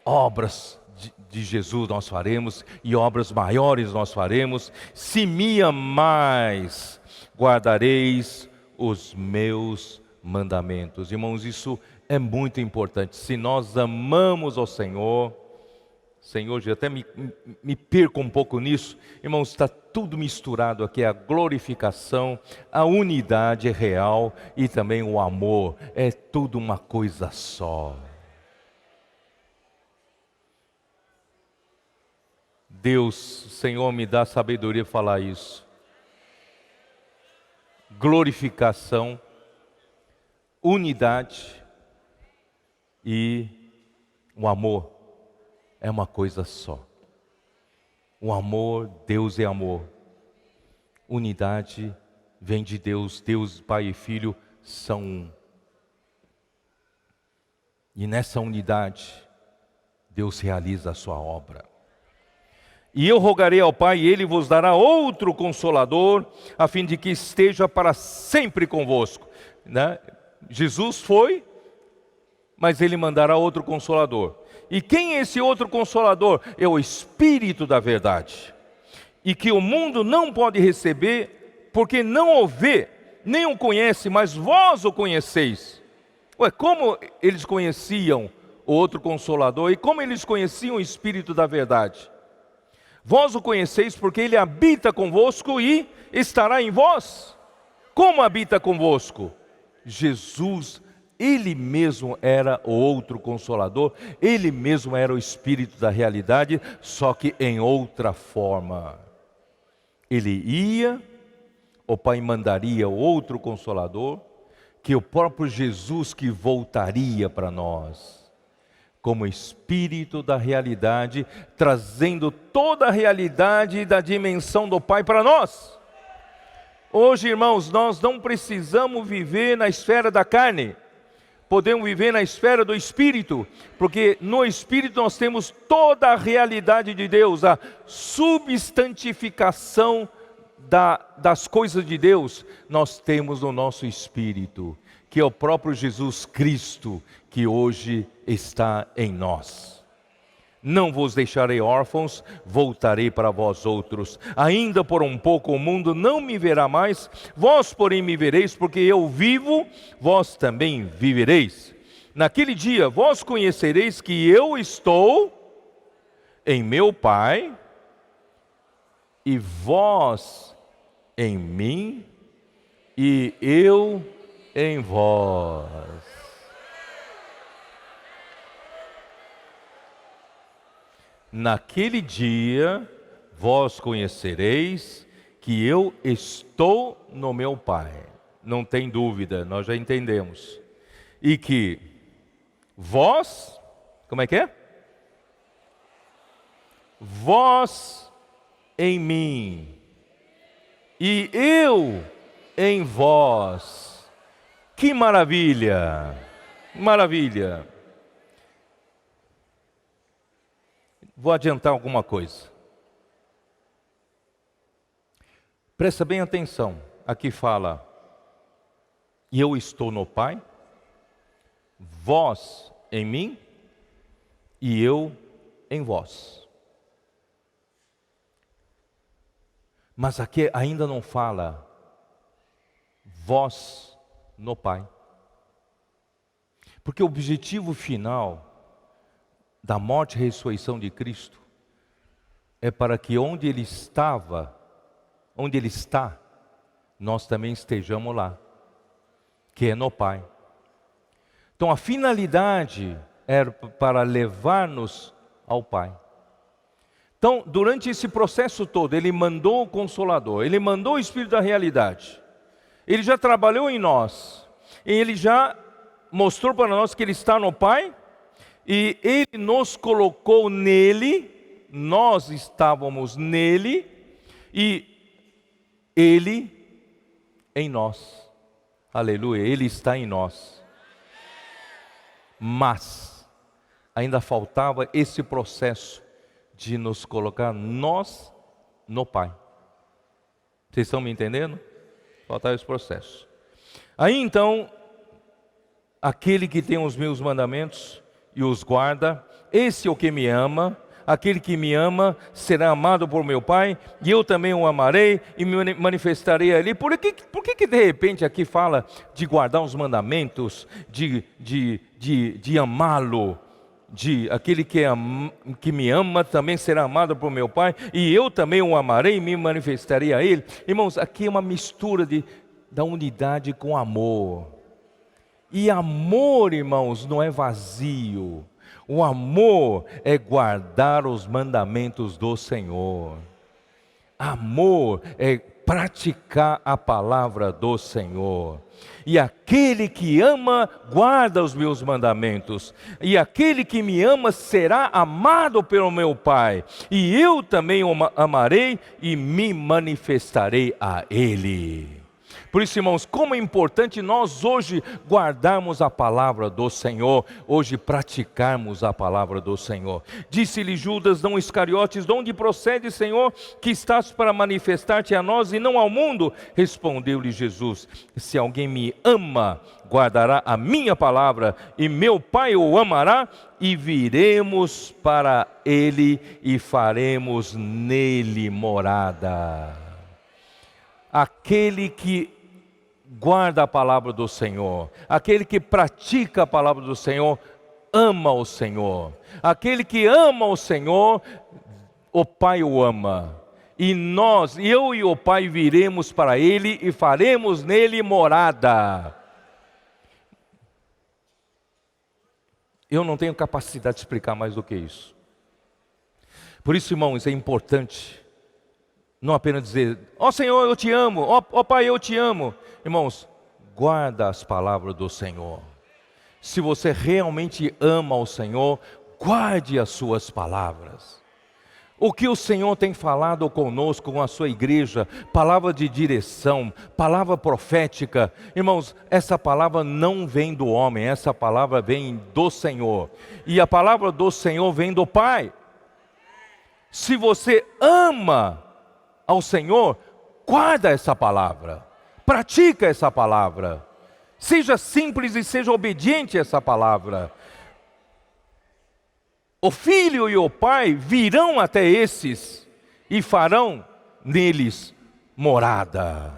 Obras de Jesus nós faremos, e obras maiores nós faremos. Se me amais, guardareis os meus mandamentos. Irmãos, isso é muito importante. Se nós amamos ao Senhor, eu até me perco um pouco nisso. Irmãos, está tudo misturado aqui, a glorificação, a unidade real e também o amor. É tudo uma coisa só. Deus, Senhor, me dá sabedoria para falar isso. Glorificação, unidade e o amor é uma coisa só. O amor, Deus é amor. Unidade vem de Deus. Deus, Pai e Filho são um. E nessa unidade, Deus realiza a sua obra. E eu rogarei ao Pai, e Ele vos dará outro Consolador, a fim de que esteja para sempre convosco. Né? Jesus foi, mas Ele mandará outro Consolador. E quem é esse outro Consolador? É o Espírito da verdade. E que o mundo não pode receber, porque não o vê, nem o conhece, mas vós o conheceis. Ué, como eles conheciam o outro Consolador? E como eles conheciam o Espírito da verdade? Vós o conheceis porque Ele habita convosco e estará em vós. Como habita convosco? Jesus, Ele mesmo era o outro Consolador, Ele mesmo era o Espírito da realidade, só que em outra forma. Ele ia, o Pai mandaria outro Consolador, que o próprio Jesus que voltaria para nós, como Espírito da realidade, trazendo toda a realidade da dimensão do Pai para nós. Hoje, irmãos, nós não precisamos viver na esfera da carne, podemos viver na esfera do Espírito, porque no Espírito nós temos toda a realidade de Deus, a substantificação das coisas de Deus, nós temos no nosso Espírito, que é o próprio Jesus Cristo, que hoje está em nós. Não vos deixarei órfãos, voltarei para vós outros. Ainda por um pouco o mundo não me verá mais, vós porém me vereis, porque eu vivo, vós também vivereis. Naquele dia vós conhecereis que eu estou em meu Pai, e vós em mim, e eu em vós. Naquele dia, vós conhecereis que eu estou no meu Pai. Não tem dúvida, nós já entendemos. E que vós, como é que é? Vós em mim, e eu em vós. Que maravilha! Maravilha! Vou adiantar alguma coisa. Presta bem atenção. Aqui fala: e eu estou no Pai, vós em mim, e eu em vós. Mas aqui ainda não fala vós no Pai. Porque o objetivo final da morte e ressurreição de Cristo é para que onde Ele estava, onde Ele está, nós também estejamos lá, que é no Pai. Então a finalidade era para levar-nos ao Pai. Então, durante esse processo todo, Ele mandou o Consolador, Ele mandou o Espírito da realidade. Ele já trabalhou em nós, e Ele já mostrou para nós que Ele está no Pai, E Ele nos colocou nele, nós estávamos nele, e Ele em nós. Aleluia, Ele está em nós. Mas ainda faltava esse processo de nos colocar nós no Pai. Vocês estão me entendendo? Faltava esse processo. Aí então, aquele que tem os meus mandamentos e os guarda, esse é o que me ama. Aquele que me ama será amado por meu Pai, e eu também o amarei e me manifestarei ali. Por que de repente aqui fala de guardar os mandamentos, de amá-lo? Aquele que me ama também será amado por meu Pai, e eu também o amarei e me manifestarei a ele. Irmãos, aqui é uma mistura da unidade com amor. E amor, irmãos, não é vazio. O amor é guardar os mandamentos do Senhor. Amor é praticar a palavra do Senhor. E aquele que ama, guarda os meus mandamentos. E aquele que me ama será amado pelo meu Pai. E eu também o amarei e me manifestarei a ele. Por isso, irmãos, como é importante nós hoje guardarmos a palavra do Senhor, hoje praticarmos a palavra do Senhor. Disse-lhe Judas, não Iscariotes, de onde procede, Senhor, que estás para manifestar-te a nós e não ao mundo? Respondeu-lhe Jesus, se alguém me ama, guardará a minha palavra, e meu Pai o amará, e viremos para ele e faremos nele morada. Aquele que guarda a palavra do Senhor, aquele que pratica a palavra do Senhor, ama o Senhor. Aquele que ama o Senhor, o Pai o ama. E eu e o Pai viremos para ele e faremos nele morada. Eu não tenho capacidade de explicar mais do que isso. Por isso, irmãos, é importante não apenas dizer, ó Senhor, eu te amo, ó Pai, eu te amo. Irmãos, guarda as palavras do Senhor. Se você realmente ama o Senhor, guarde as suas palavras. O que o Senhor tem falado conosco, com a sua igreja, palavra de direção, palavra profética. Irmãos, essa palavra não vem do homem, essa palavra vem do Senhor. E a palavra do Senhor vem do Pai. Se você ama ao Senhor, guarda essa palavra, pratica essa palavra, seja simples e seja obediente a essa palavra. O Filho e o Pai virão até esses e farão neles morada.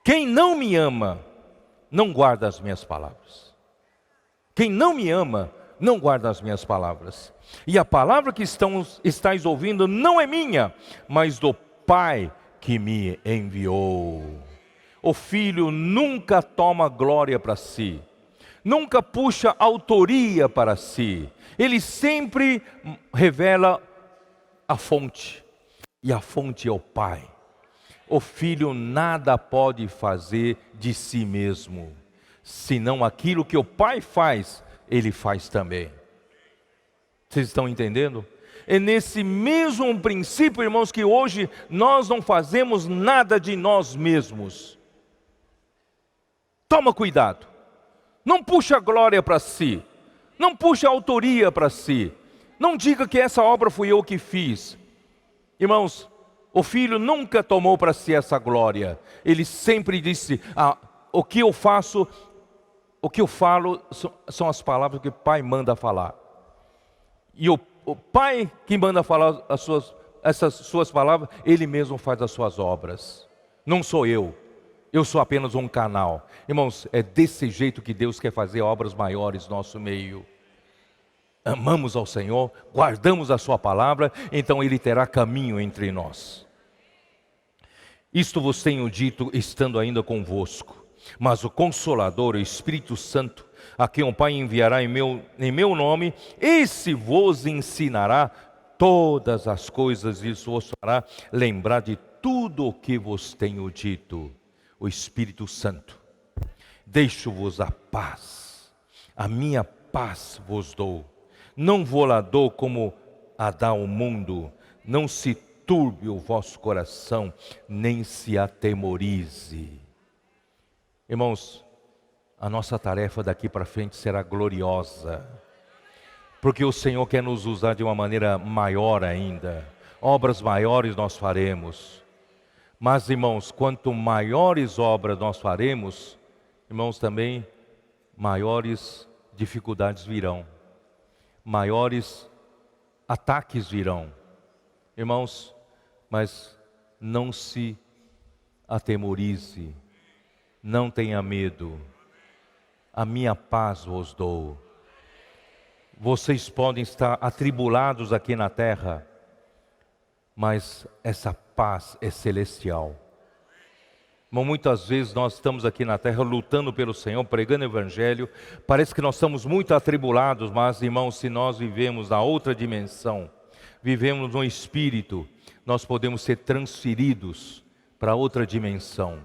Quem não me ama, não guarda as minhas palavras. Quem não me ama, não guarda as minhas palavras. E a palavra que estáis ouvindo não é minha, mas do Pai que me enviou. O Filho nunca toma glória para si, nunca puxa autoria para si. Ele sempre revela a fonte, e a fonte é o Pai. O Filho nada pode fazer de si mesmo, senão aquilo que o Pai faz, ele faz também. Vocês estão entendendo? É nesse mesmo princípio, irmãos, que hoje nós não fazemos nada de nós mesmos. Toma cuidado. Não puxa glória para si. Não puxa autoria para si. Não diga que essa obra fui eu que fiz. Irmãos, o Filho nunca tomou para si essa glória. Ele sempre disse, o que eu faço, o que eu falo são as palavras que o Pai manda falar. E o Pai que manda falar essas suas palavras, Ele mesmo faz as suas obras. Não sou eu sou apenas um canal. Irmãos, é desse jeito que Deus quer fazer obras maiores no nosso meio. Amamos ao Senhor, guardamos a sua palavra, então Ele terá caminho entre nós. Isto vos tenho dito, estando ainda convosco. Mas o Consolador, o Espírito Santo, a quem o Pai enviará em meu nome, esse vos ensinará todas as coisas e vos fará lembrar de tudo o que vos tenho dito. O Espírito Santo. Deixo-vos a paz, a minha paz vos dou. Não vou lá dou como a dá o mundo. Não se turbe o vosso coração, nem se atemorize. Irmãos, a nossa tarefa daqui para frente será gloriosa, porque o Senhor quer nos usar de uma maneira maior ainda. Obras maiores nós faremos. Mas, irmãos, quanto maiores obras nós faremos, irmãos, também maiores dificuldades virão. Maiores ataques virão. Irmãos, mas não se atemorize. Não tenha medo. A minha paz vos dou. Vocês podem estar atribulados aqui na terra, mas essa paz é celestial. Mas muitas vezes nós estamos aqui na terra lutando pelo Senhor, pregando o Evangelho. Parece que nós estamos muito atribulados, mas, irmãos, se nós vivemos na outra dimensão, vivemos no Espírito, nós podemos ser transferidos para outra dimensão.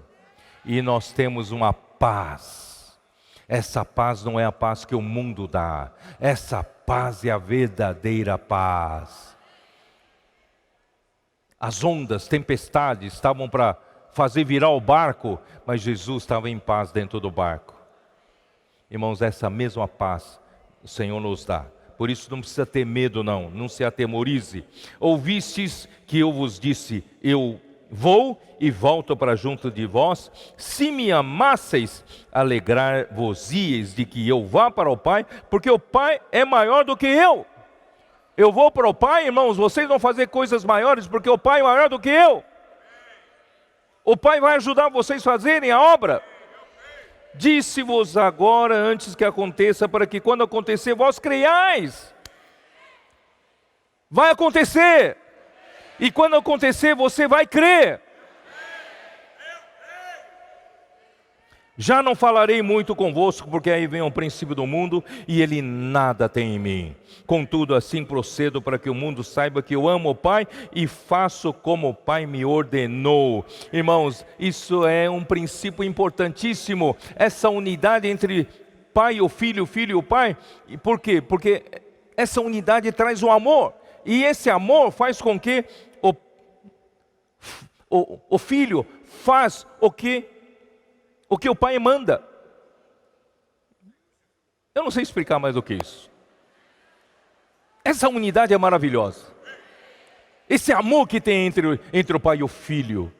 E nós temos uma paz. Essa paz não é a paz que o mundo dá. Essa paz é a verdadeira paz. As ondas, tempestades estavam para fazer virar o barco, mas Jesus estava em paz dentro do barco. Irmãos, essa mesma paz o Senhor nos dá. Por isso não precisa ter medo não se atemorize. Ouvistes que eu vos disse, eu vou e volto para junto de vós. Se me amasseis, alegrar-vos-ieis de que eu vá para o Pai, porque o Pai é maior do que eu. Eu vou para o Pai, irmãos, vocês vão fazer coisas maiores, porque o Pai é maior do que eu. O Pai vai ajudar vocês a fazerem a obra. Disse-vos agora, antes que aconteça, para que quando acontecer, vós creiais. Vai acontecer. E quando acontecer, você vai crer. Já não falarei muito convosco, porque aí vem o princípio do mundo, e ele nada tem em mim. Contudo, assim procedo para que o mundo saiba que eu amo o Pai e faço como o Pai me ordenou. Irmãos, isso é um princípio importantíssimo. Essa unidade entre Pai e o Filho e o Pai. E por quê? Porque essa unidade traz o amor. E esse amor faz com que o Filho faz o que o Pai manda. Eu não sei explicar mais do que isso. Essa unidade é maravilhosa. Esse amor que tem entre o Pai e o Filho.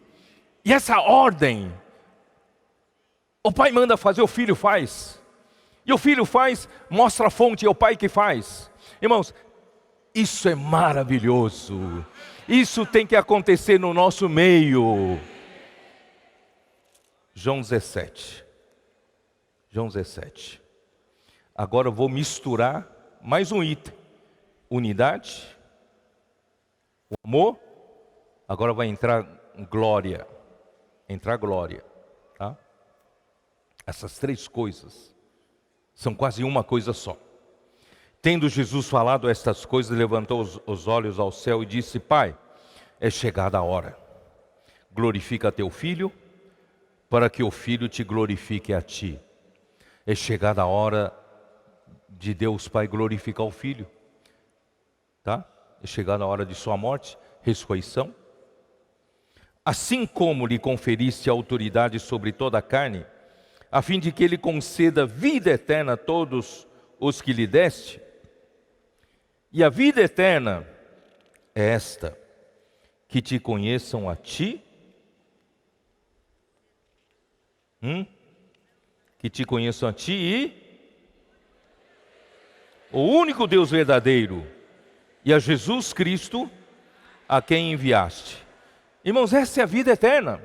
E essa ordem. O Pai manda fazer, o Filho faz. E o Filho faz, mostra a fonte, é o Pai que faz. Irmãos, isso é maravilhoso. Isso tem que acontecer no nosso meio. João 17. João 17. Agora eu vou misturar mais um item. Unidade, o amor, agora vai entrar glória. Entrar glória. Tá? Essas três coisas são quase uma coisa só. Tendo Jesus falado estas coisas, levantou os olhos ao céu e disse: Pai, é chegada a hora. Glorifica teu Filho, para que o Filho te glorifique a ti. É chegada a hora de Deus Pai glorificar o Filho. Tá? É chegada a hora de sua morte, ressurreição. Assim como lhe conferiste autoridade sobre toda a carne, a fim de que ele conceda vida eterna a todos os que lhe deste. E a vida eterna é esta, que te conheçam a ti, que te conheçam a ti e o único Deus verdadeiro, e a Jesus Cristo, a quem enviaste. Irmãos, essa é a vida eterna.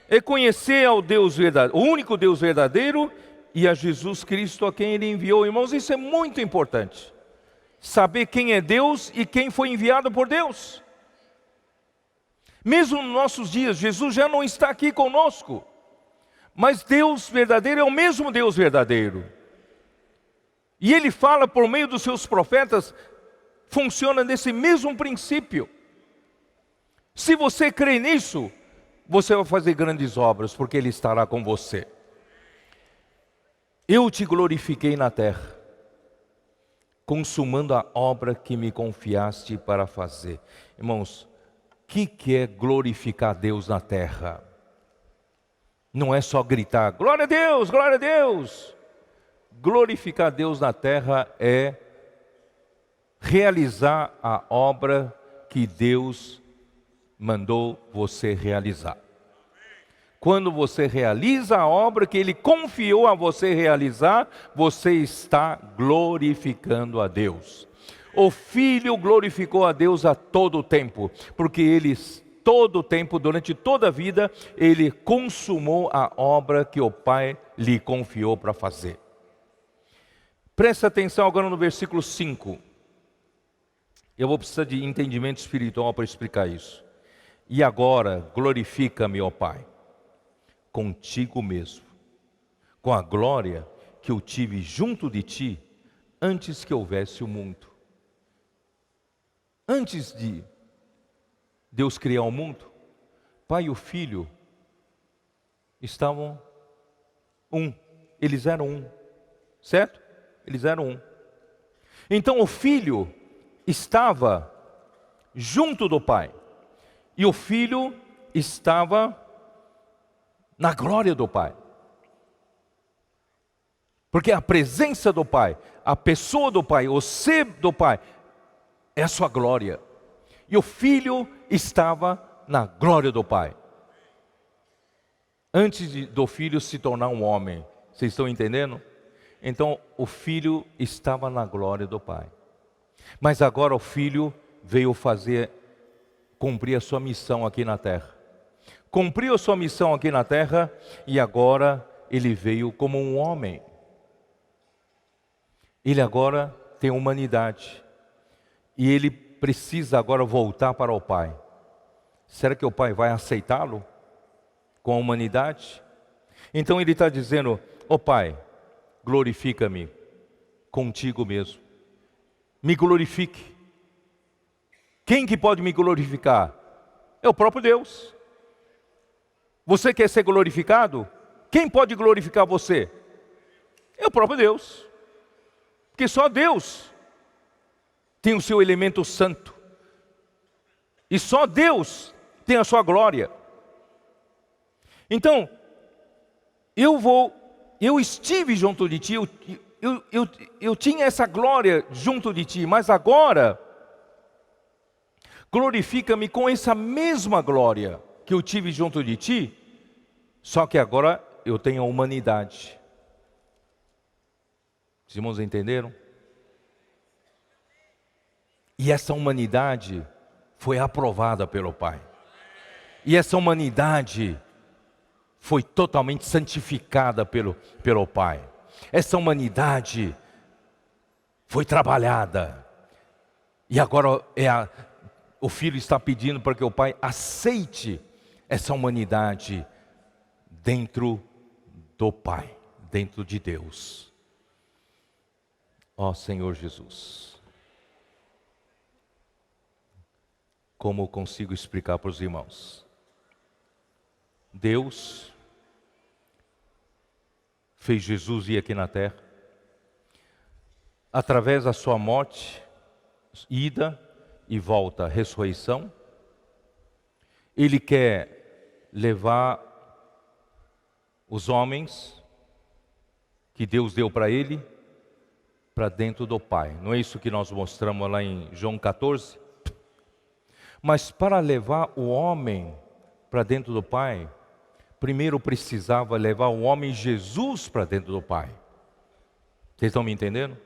É conhecer ao Deus verdadeiro, o único Deus verdadeiro, e a Jesus Cristo, a quem Ele enviou. Irmãos, isso é muito importante. Saber quem é Deus e quem foi enviado por Deus. Mesmo nos nossos dias, Jesus já não está aqui conosco. Mas Deus verdadeiro é o mesmo Deus verdadeiro. E Ele fala por meio dos seus profetas, funciona nesse mesmo princípio. Se você crê nisso, você vai fazer grandes obras, porque Ele estará com você. Eu te glorifiquei na terra, consumando a obra que me confiaste para fazer. Irmãos, o que é glorificar Deus na terra? Não é só gritar, glória a Deus, glória a Deus. Glorificar Deus na terra é realizar a obra que Deus mandou você realizar. Quando você realiza a obra que Ele confiou a você realizar, você está glorificando a Deus. O Filho glorificou a Deus a todo o tempo, porque Ele, todo o tempo, durante toda a vida, Ele consumou a obra que o Pai lhe confiou para fazer. Presta atenção agora no versículo 5. Eu vou precisar de entendimento espiritual para explicar isso. E agora, glorifica-me, ó Pai, contigo mesmo, com a glória que eu tive junto de ti, antes que houvesse o mundo. Antes de Deus criar o mundo, Pai e o Filho estavam eles eram um, certo? Eles eram um. Então o Filho estava junto do Pai, e o Filho estava na glória do Pai. Porque a presença do Pai, a pessoa do Pai, o ser do Pai, é a sua glória. E o Filho estava na glória do Pai. Antes do Filho se tornar um homem. Vocês estão entendendo? Então o Filho estava na glória do Pai. Mas agora o Filho veio cumprir a sua missão aqui na terra. Cumpriu a sua missão aqui na terra e agora ele veio como um homem. Ele agora tem humanidade e ele precisa agora voltar para o Pai. Será que o Pai vai aceitá-lo com a humanidade? Então ele está dizendo, ó Pai, glorifica-me contigo mesmo. Me glorifique. Quem que pode me glorificar? É o próprio Deus. Você quer ser glorificado? Quem pode glorificar você? É o próprio Deus. Porque só Deus tem o seu elemento santo. E só Deus tem a sua glória. Então, eu estive junto de ti, eu tinha essa glória junto de ti, mas agora, glorifica-me com essa mesma glória que eu tive junto de ti, só que agora eu tenho a humanidade. Os irmãos entenderam? E essa humanidade foi aprovada pelo Pai. E essa humanidade foi totalmente santificada pelo Pai. Essa humanidade foi trabalhada. E agora o Filho está pedindo para que o Pai aceite essa humanidade dentro do Pai, dentro de Deus. Ó Senhor Jesus, como eu consigo explicar para os irmãos? Deus fez Jesus ir aqui na terra, através da sua morte, ida e volta, ressurreição. Ele quer levar os homens que Deus deu para ele, para dentro do Pai. Não é isso que nós mostramos lá em João 14? Mas para levar o homem para dentro do Pai, primeiro precisava levar o homem Jesus para dentro do Pai. Vocês estão me entendendo?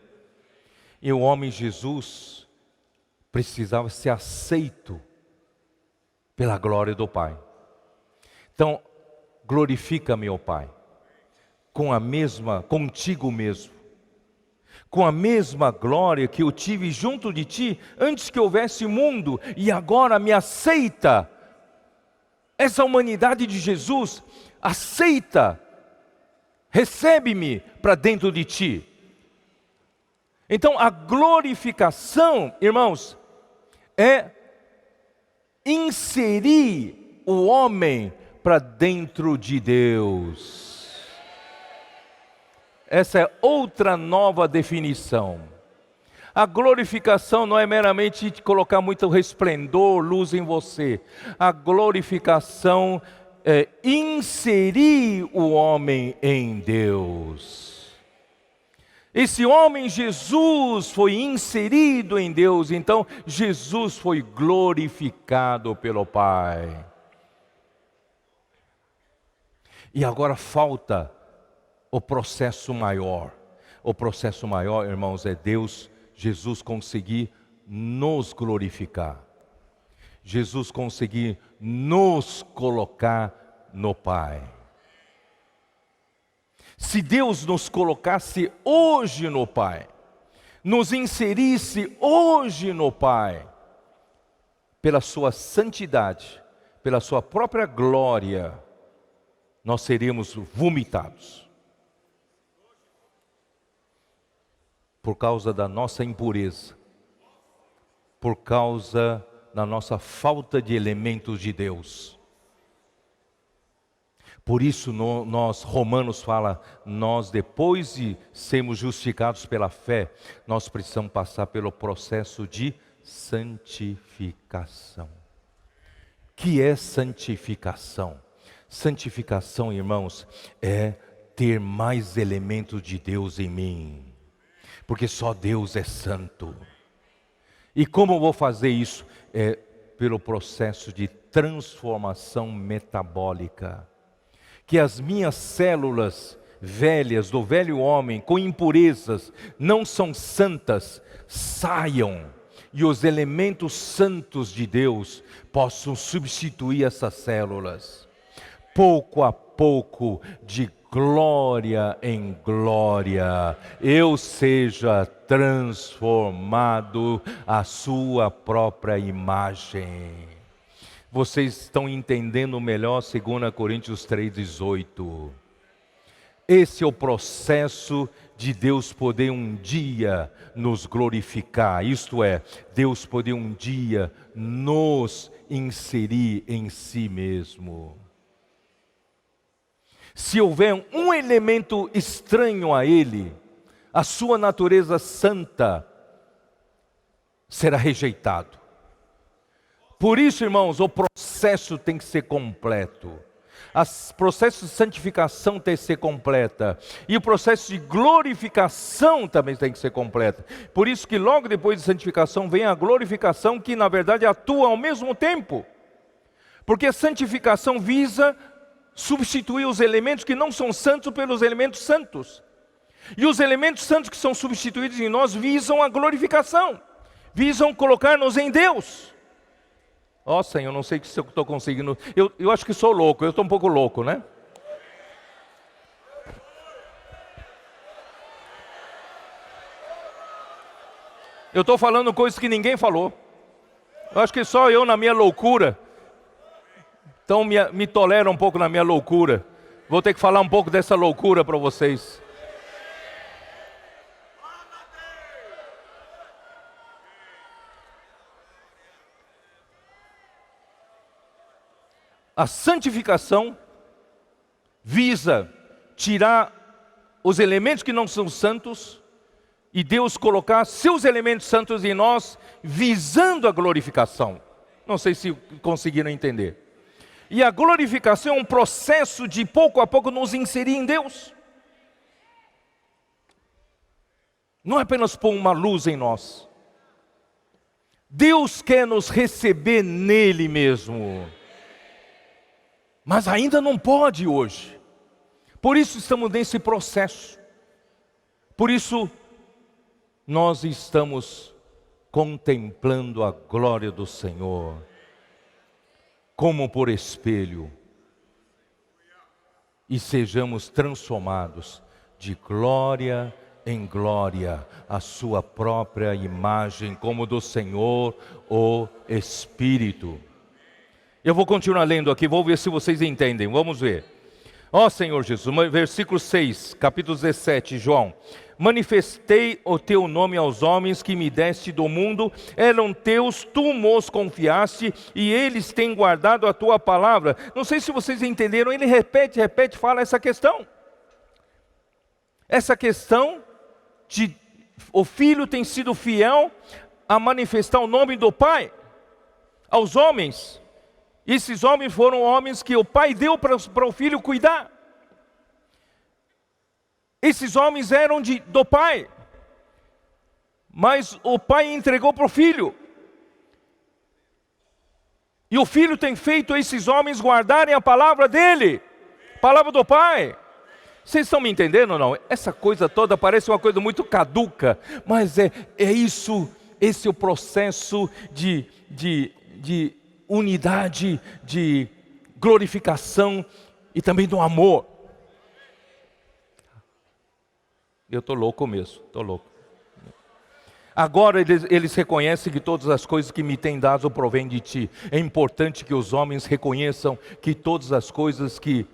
E o homem Jesus precisava ser aceito pela glória do Pai. Então, glorifica-me, ó Pai, contigo mesmo, com a mesma glória que eu tive junto de ti antes que houvesse mundo, e agora me aceita. Essa humanidade de Jesus aceita, recebe-me para dentro de ti. Então a glorificação, irmãos, é inserir o homem para dentro de Deus. Essa é outra nova definição. A glorificação não é meramente colocar muito resplendor, luz em você. A glorificação é inserir o homem em Deus. Esse homem, Jesus, foi inserido em Deus, então Jesus foi glorificado pelo Pai. E agora falta o processo maior. O processo maior, irmãos, é Jesus conseguir nos glorificar. Jesus conseguir nos colocar no Pai. Se Deus nos colocasse hoje no Pai, nos inserisse hoje no Pai, pela sua santidade, pela sua própria glória, nós seríamos vomitados. Por causa da nossa impureza, por causa da nossa falta de elementos de Deus. Por isso nós, Romanos fala, nós depois de sermos justificados pela fé, nós precisamos passar pelo processo de santificação. Que é santificação? Santificação, irmãos, é ter mais elementos de Deus em mim. Porque só Deus é santo. E como eu vou fazer isso? É pelo processo de transformação metabólica. Que as minhas células velhas, do velho homem, com impurezas, não são santas, saiam. E os elementos santos de Deus possam substituir essas células. Pouco a pouco, de glória em glória, eu seja transformado à sua própria imagem. Vocês estão entendendo melhor 2 Coríntios 3,18. Esse é o processo de Deus poder um dia nos glorificar. Isto é, Deus poder um dia nos inserir em si mesmo. Se houver um elemento estranho a Ele, a sua natureza santa será rejeitado. Por isso, irmãos, o processo tem que ser completo. O processo de santificação tem que ser completa. E o processo de glorificação também tem que ser completo. Por isso que logo depois de santificação vem a glorificação, que na verdade atua ao mesmo tempo. Porque a santificação visa substituir os elementos que não são santos pelos elementos santos. E os elementos santos que são substituídos em nós visam a glorificação, visam colocar-nos em Deus. Ó Senhor, não sei se eu estou conseguindo, eu acho que sou louco, eu estou um pouco louco, né? Eu estou falando coisas que ninguém falou. Eu acho que só eu na minha loucura. Então me tolera um pouco na minha loucura. Vou ter que falar um pouco dessa loucura para vocês. A santificação visa tirar os elementos que não são santos e Deus colocar seus elementos santos em nós, visando a glorificação. Não sei se conseguiram entender. E a glorificação é um processo de pouco a pouco nos inserir em Deus. Não é apenas pôr uma luz em nós. Deus quer nos receber nele mesmo. Mas ainda não pode hoje. Por isso estamos nesse processo. Por isso nós estamos contemplando a glória do Senhor. Como por espelho, e sejamos transformados de glória em glória, a sua própria imagem, como do Senhor, o Espírito. Eu vou continuar lendo aqui, vou ver se vocês entendem, vamos ver. Ó Senhor Jesus, versículo 6, capítulo 17, João. Manifestei o teu nome aos homens que me deste do mundo, eram teus, tu nos confiaste, e eles têm guardado a tua palavra. Não sei se vocês entenderam, ele repete, fala essa questão. essa questão de o filho tem sido fiel a manifestar o nome do pai aos homens. Esses homens foram homens que o pai deu para o filho cuidar. Esses homens eram do pai, mas o pai entregou para o filho. E o filho tem feito esses homens guardarem a palavra dele, a palavra do pai. Vocês estão me entendendo ou não? Essa coisa toda parece uma coisa muito caduca, mas é isso, esse é o processo de unidade, de glorificação e também do amor. Eu estou louco mesmo, estou louco. Agora eles reconhecem que todas as coisas que me têm dado provêm de ti. É importante que os homens reconheçam que todas as coisas que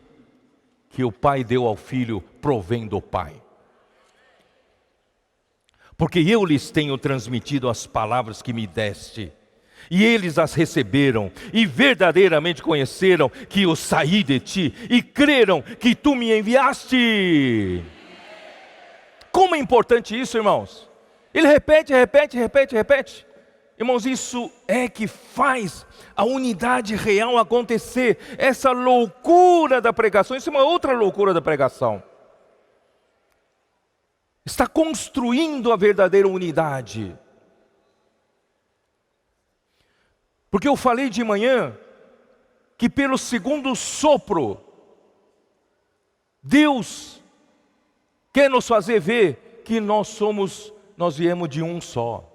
o pai deu ao filho provém do pai. Porque eu lhes tenho transmitido as palavras que me deste, e eles as receberam, e verdadeiramente conheceram que eu saí de ti, e creram que tu me enviaste. Como é importante isso, irmãos? Ele repete. Irmãos, isso é que faz a unidade real acontecer. Essa loucura da pregação, isso é uma outra loucura da pregação. Está construindo a verdadeira unidade. Porque eu falei de manhã que pelo segundo sopro, Deus quer nos fazer ver que nós viemos de um só.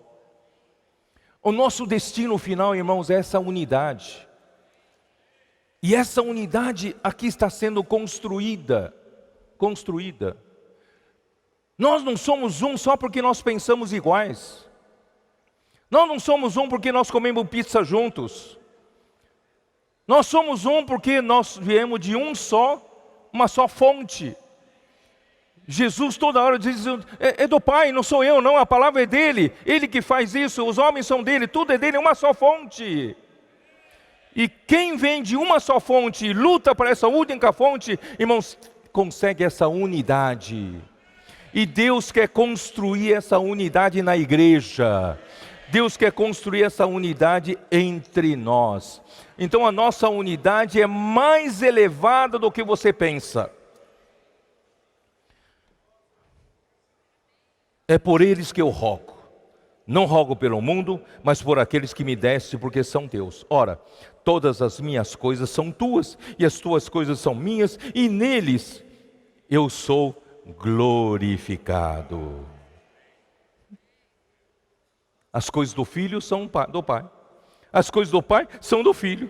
O nosso destino final, irmãos, é essa unidade. E essa unidade aqui está sendo construída. Nós não somos um só porque nós pensamos iguais. Nós não somos um porque nós comemos pizza juntos. Nós somos um porque nós viemos de uma só fonte. Jesus toda hora diz, é do Pai, não sou eu não, a palavra é dele, ele que faz isso, os homens são dele, tudo é dele, é uma só fonte. E quem vem de uma só fonte e luta para essa única fonte, irmãos, consegue essa unidade. E Deus quer construir essa unidade na igreja. Deus quer construir essa unidade entre nós. Então a nossa unidade é mais elevada do que você pensa. É por eles que eu rogo. Não rogo pelo mundo, mas por aqueles que me deste, porque são teus. Ora, todas as minhas coisas são tuas, e as tuas coisas são minhas, e neles eu sou glorificado. As coisas do filho são do pai. As coisas do pai são do filho.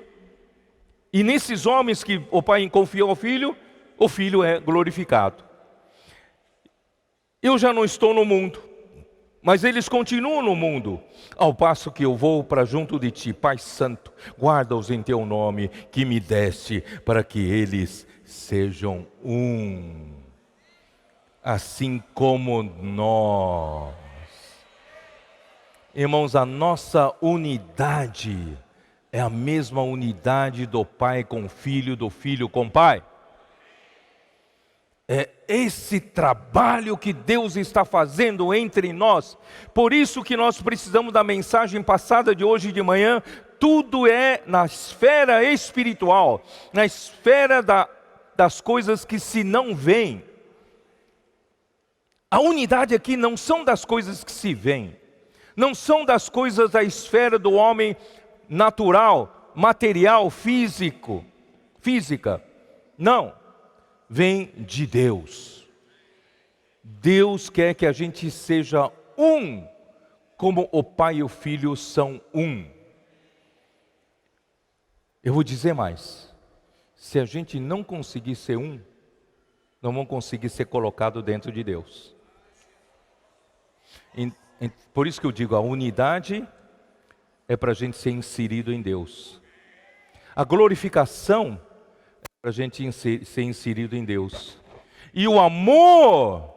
E nesses homens que o pai confiou ao filho, o filho é glorificado. Eu já não estou no mundo, mas eles continuam no mundo, ao passo que eu vou para junto de ti. Pai Santo, guarda-os em teu nome, que me deste, para que eles sejam um, assim como nós. Irmãos, a nossa unidade é a mesma unidade do Pai com o Filho, do Filho com o Pai. É esse trabalho que Deus está fazendo entre nós. Por isso que nós precisamos da mensagem passada de hoje de manhã. Tudo é na esfera espiritual, na esfera das coisas que se não veem. A unidade aqui não são das coisas que se veem, não são das coisas da esfera do homem natural, material, física. Não. Vem de Deus. Deus quer que a gente seja um, como o Pai e o Filho são um. Eu vou dizer mais. Se a gente não conseguir ser um, não vamos conseguir ser colocado dentro de Deus. Por isso que eu digo, a unidade é para a gente ser inserido em Deus. A glorificação para a gente ser inserido em Deus. E o amor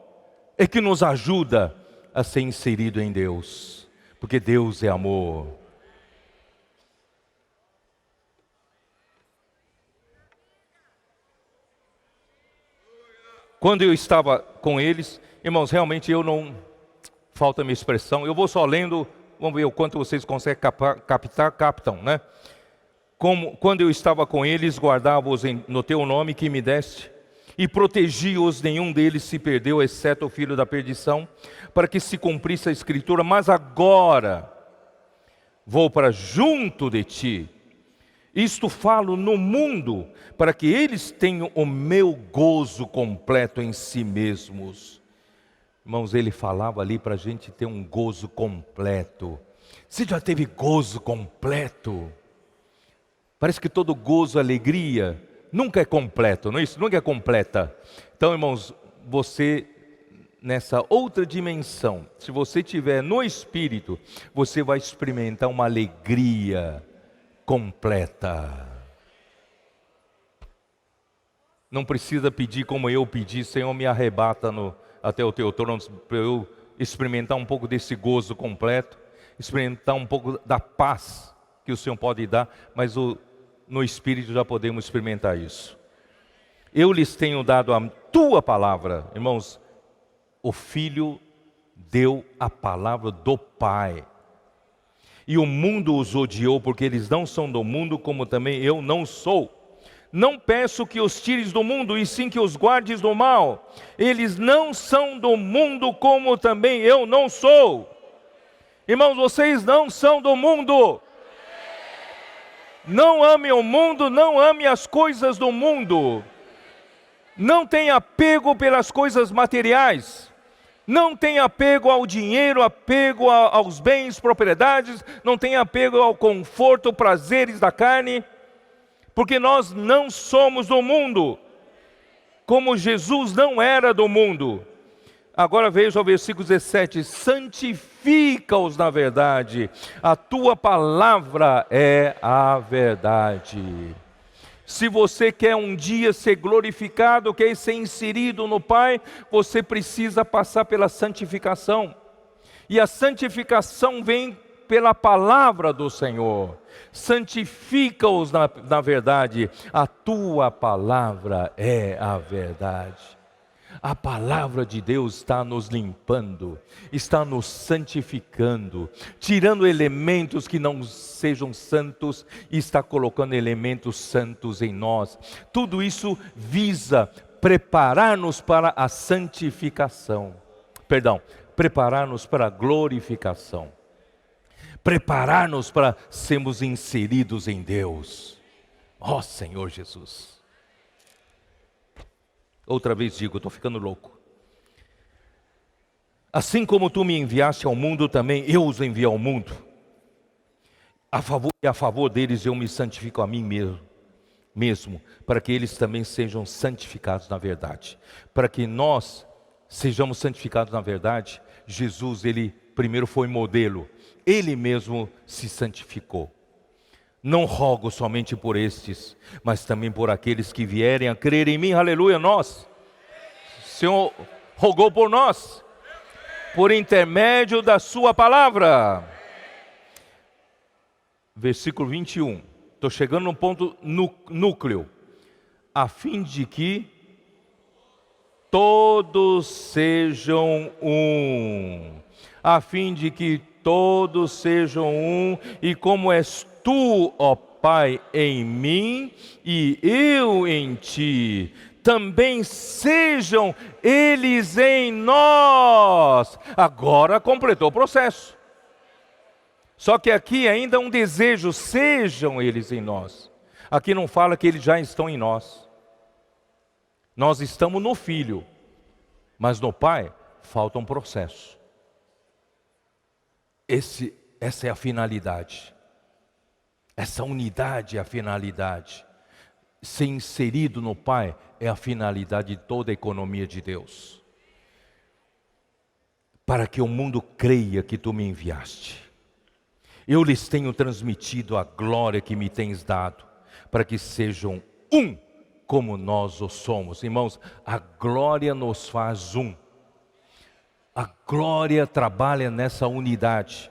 é que nos ajuda a ser inserido em Deus. Porque Deus é amor. Quando eu estava com eles, irmãos, realmente eu não... Falta a minha expressão, eu vou só lendo, vamos ver o quanto vocês conseguem captam, né? Quando eu estava com eles, guardava-os no teu nome que me deste, e protegi-os, nenhum deles se perdeu, exceto o filho da perdição, para que se cumprisse a Escritura. Mas agora vou para junto de ti. Isto falo no mundo, para que eles tenham o meu gozo completo em si mesmos. Irmãos, ele falava ali para a gente ter um gozo completo. Você já teve gozo completo? Parece que todo gozo, alegria, nunca é completo, não é isso? Nunca é completa. Então, irmãos, você, nessa outra dimensão, se você estiver no Espírito, você vai experimentar uma alegria completa. Não precisa pedir como eu pedi, Senhor, me arrebata até o teu trono, para eu experimentar um pouco desse gozo completo, experimentar um pouco da paz que o Senhor pode dar, mas no Espírito já podemos experimentar isso. Eu lhes tenho dado a tua palavra, irmãos. O Filho deu a palavra do Pai. E o mundo os odiou, porque eles não são do mundo, como também eu não sou. Não peço que os tires do mundo, e sim que os guardes do mal. Eles não são do mundo, como também eu não sou. Irmãos, vocês não são do mundo. Não ame o mundo, não ame as coisas do mundo. Não tenha apego pelas coisas materiais. Não tenha apego ao dinheiro, apego aos bens, propriedades. Não tenha apego ao conforto, prazeres da carne. Porque nós não somos do mundo. Como Jesus não era do mundo. Agora veja o versículo 17. Santifica-os na verdade. A tua palavra é a verdade. Se você quer um dia ser glorificado, quer ser inserido no Pai, você precisa passar pela santificação. E a santificação vem pela palavra do Senhor. Santifica-os na verdade. A tua palavra é a verdade. A palavra de Deus está nos limpando, está nos santificando, tirando elementos que não sejam santos e está colocando elementos santos em nós. Tudo isso visa preparar-nos para a santificação. Preparar-nos para a glorificação. Preparar-nos para sermos inseridos em Deus. Ó Senhor Jesus. Outra vez digo, estou ficando louco. Assim como tu me enviaste ao mundo, também eu os envio ao mundo. A favor deles eu me santifico a mim mesmo, para que eles também sejam santificados na verdade. Para que nós sejamos santificados na verdade, Jesus, ele primeiro foi modelo. Ele mesmo se santificou. Não rogo somente por estes, mas também por aqueles que vierem a crer em mim. Aleluia, nós. O Senhor rogou por nós, por intermédio da sua palavra. Versículo 21. Estou chegando no ponto núcleo. A fim de que todos sejam um. A fim de que todos sejam um. E como és tu, ó Pai, em mim e eu em ti, também sejam eles em nós. Agora completou o processo. Só que aqui ainda um desejo, sejam eles em nós. Aqui não fala que eles já estão em nós. Nós estamos no Filho, mas no Pai falta um processo. Essa é a finalidade. Essa unidade é a finalidade. Ser inserido no Pai é a finalidade de toda a economia de Deus. Para que o mundo creia que tu me enviaste. Eu lhes tenho transmitido a glória que me tens dado, para que sejam um, como nós o somos. Irmãos, a glória nos faz um. A glória trabalha nessa unidade.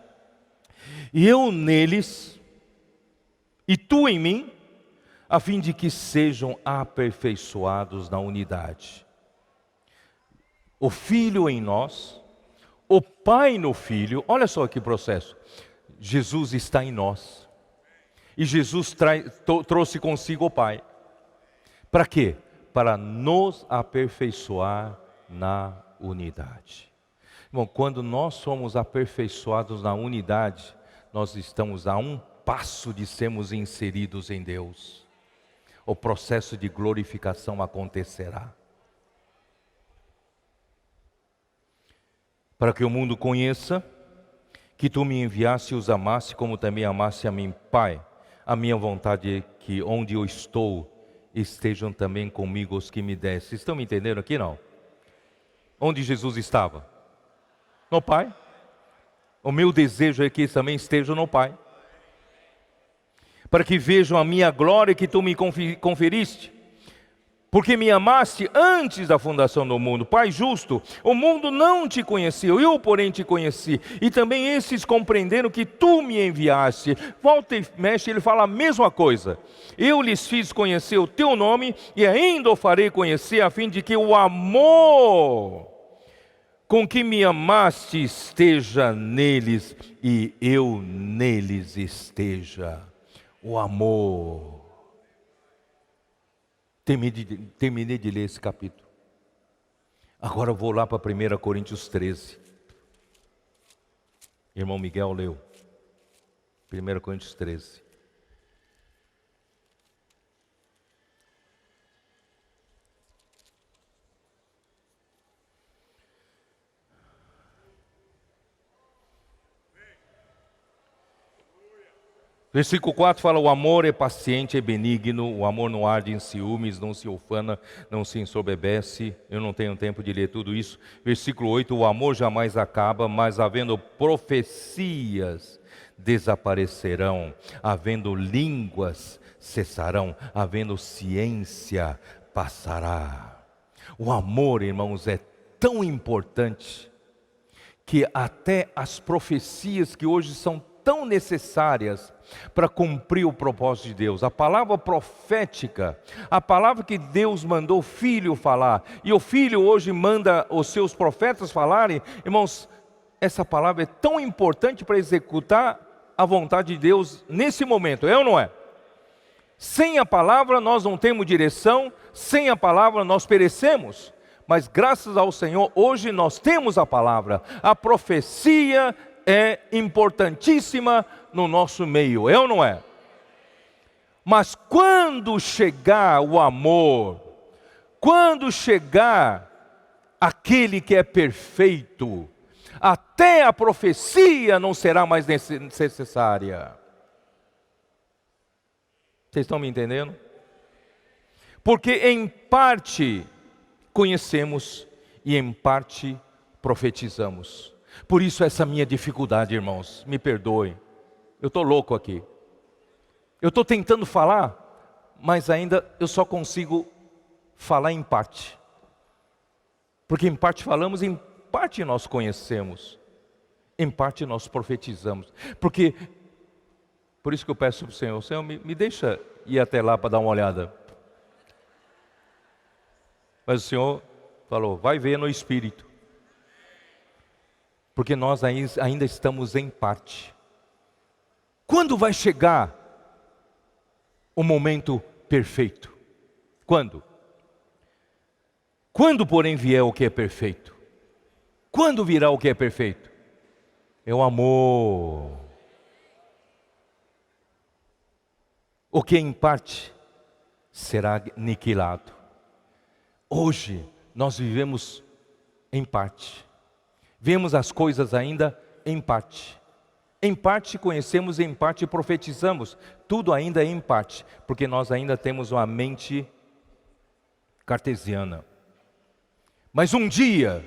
E eu neles, e tu em mim, a fim de que sejam aperfeiçoados na unidade. o Filho em nós, o Pai no Filho. Olha só que processo. Jesus está em nós. E Jesus trouxe consigo o Pai. Para quê? Para nos aperfeiçoar na unidade. Bom, quando nós somos aperfeiçoados na unidade, nós estamos a um passo de sermos inseridos em Deus. O processo de glorificação acontecerá. Para que o mundo conheça que tu me enviaste e os amaste, como também amaste a mim, Pai. A minha vontade é que onde eu estou, estejam também comigo os que me deste. Estão me entendendo aqui, não? Onde Jesus estava? No Pai. O meu desejo é que eles também estejam no Pai. Para que vejam a minha glória que tu me conferiste. Porque me amaste antes da fundação do mundo. Pai justo, o mundo não te conheceu, eu porém te conheci. E também esses compreenderam que tu me enviaste. Volta e mexe, ele fala a mesma coisa. Eu lhes fiz conhecer o teu nome e ainda o farei conhecer, a fim de que o amor com que me amaste esteja neles e eu neles esteja. O amor. Terminei de ler esse capítulo. Agora eu vou lá para 1 Coríntios 13. Irmão Miguel leu. 1 Coríntios 13. Versículo 4 fala: o amor é paciente, é benigno, o amor não arde em ciúmes, não se ufana, não se ensoberbece. Eu não tenho tempo de ler tudo isso. Versículo 8, o amor jamais acaba, mas havendo profecias, desaparecerão, havendo línguas, cessarão, havendo ciência, passará. O amor, irmãos, é tão importante, que até as profecias que hoje são tão necessárias para cumprir o propósito de Deus, a palavra profética, a palavra que Deus mandou o Filho falar, e o Filho hoje manda os seus profetas falarem, irmãos, essa palavra é tão importante para executar a vontade de Deus nesse momento, é ou não é? Sem a palavra nós não temos direção, sem a palavra nós perecemos, mas graças ao Senhor, hoje nós temos a palavra, a profecia é importantíssima no nosso meio, é ou não é? Mas quando chegar o amor, quando chegar aquele que é perfeito, até a profecia não será mais necessária. Vocês estão me entendendo? Porque em parte conhecemos e em parte profetizamos. Por isso essa minha dificuldade, irmãos, me perdoem. Eu estou louco aqui. Eu estou tentando falar, mas ainda eu só consigo falar em parte. Porque em parte falamos, em parte nós conhecemos. Em parte nós profetizamos. Por isso que eu peço para o Senhor, Senhor, me deixa ir até lá para dar uma olhada. Mas o Senhor falou, vai ver no Espírito. Porque nós ainda estamos em parte. Quando vai chegar o momento perfeito? Quando? Quando, porém, vier o que é perfeito? Quando virá o que é perfeito? É o amor. O que em parte será aniquilado. Hoje nós vivemos em parte. Vemos as coisas ainda em parte. Em parte conhecemos, em parte profetizamos. Tudo ainda é em parte, porque nós ainda temos uma mente cartesiana. Mas um dia,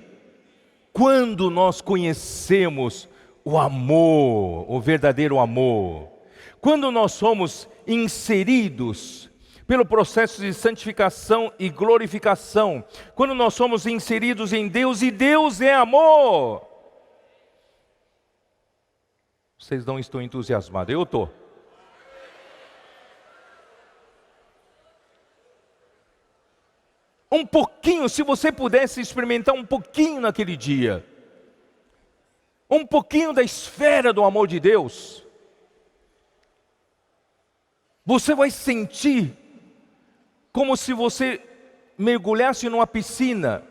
quando nós conhecemos o amor, o verdadeiro amor, quando nós somos inseridos pelo processo de santificação e glorificação, quando nós somos inseridos em Deus e Deus é amor. Vocês não estão entusiasmados, eu estou. Um pouquinho, se você pudesse experimentar um pouquinho naquele dia, um pouquinho da esfera do amor de Deus, você vai sentir como se você mergulhasse numa piscina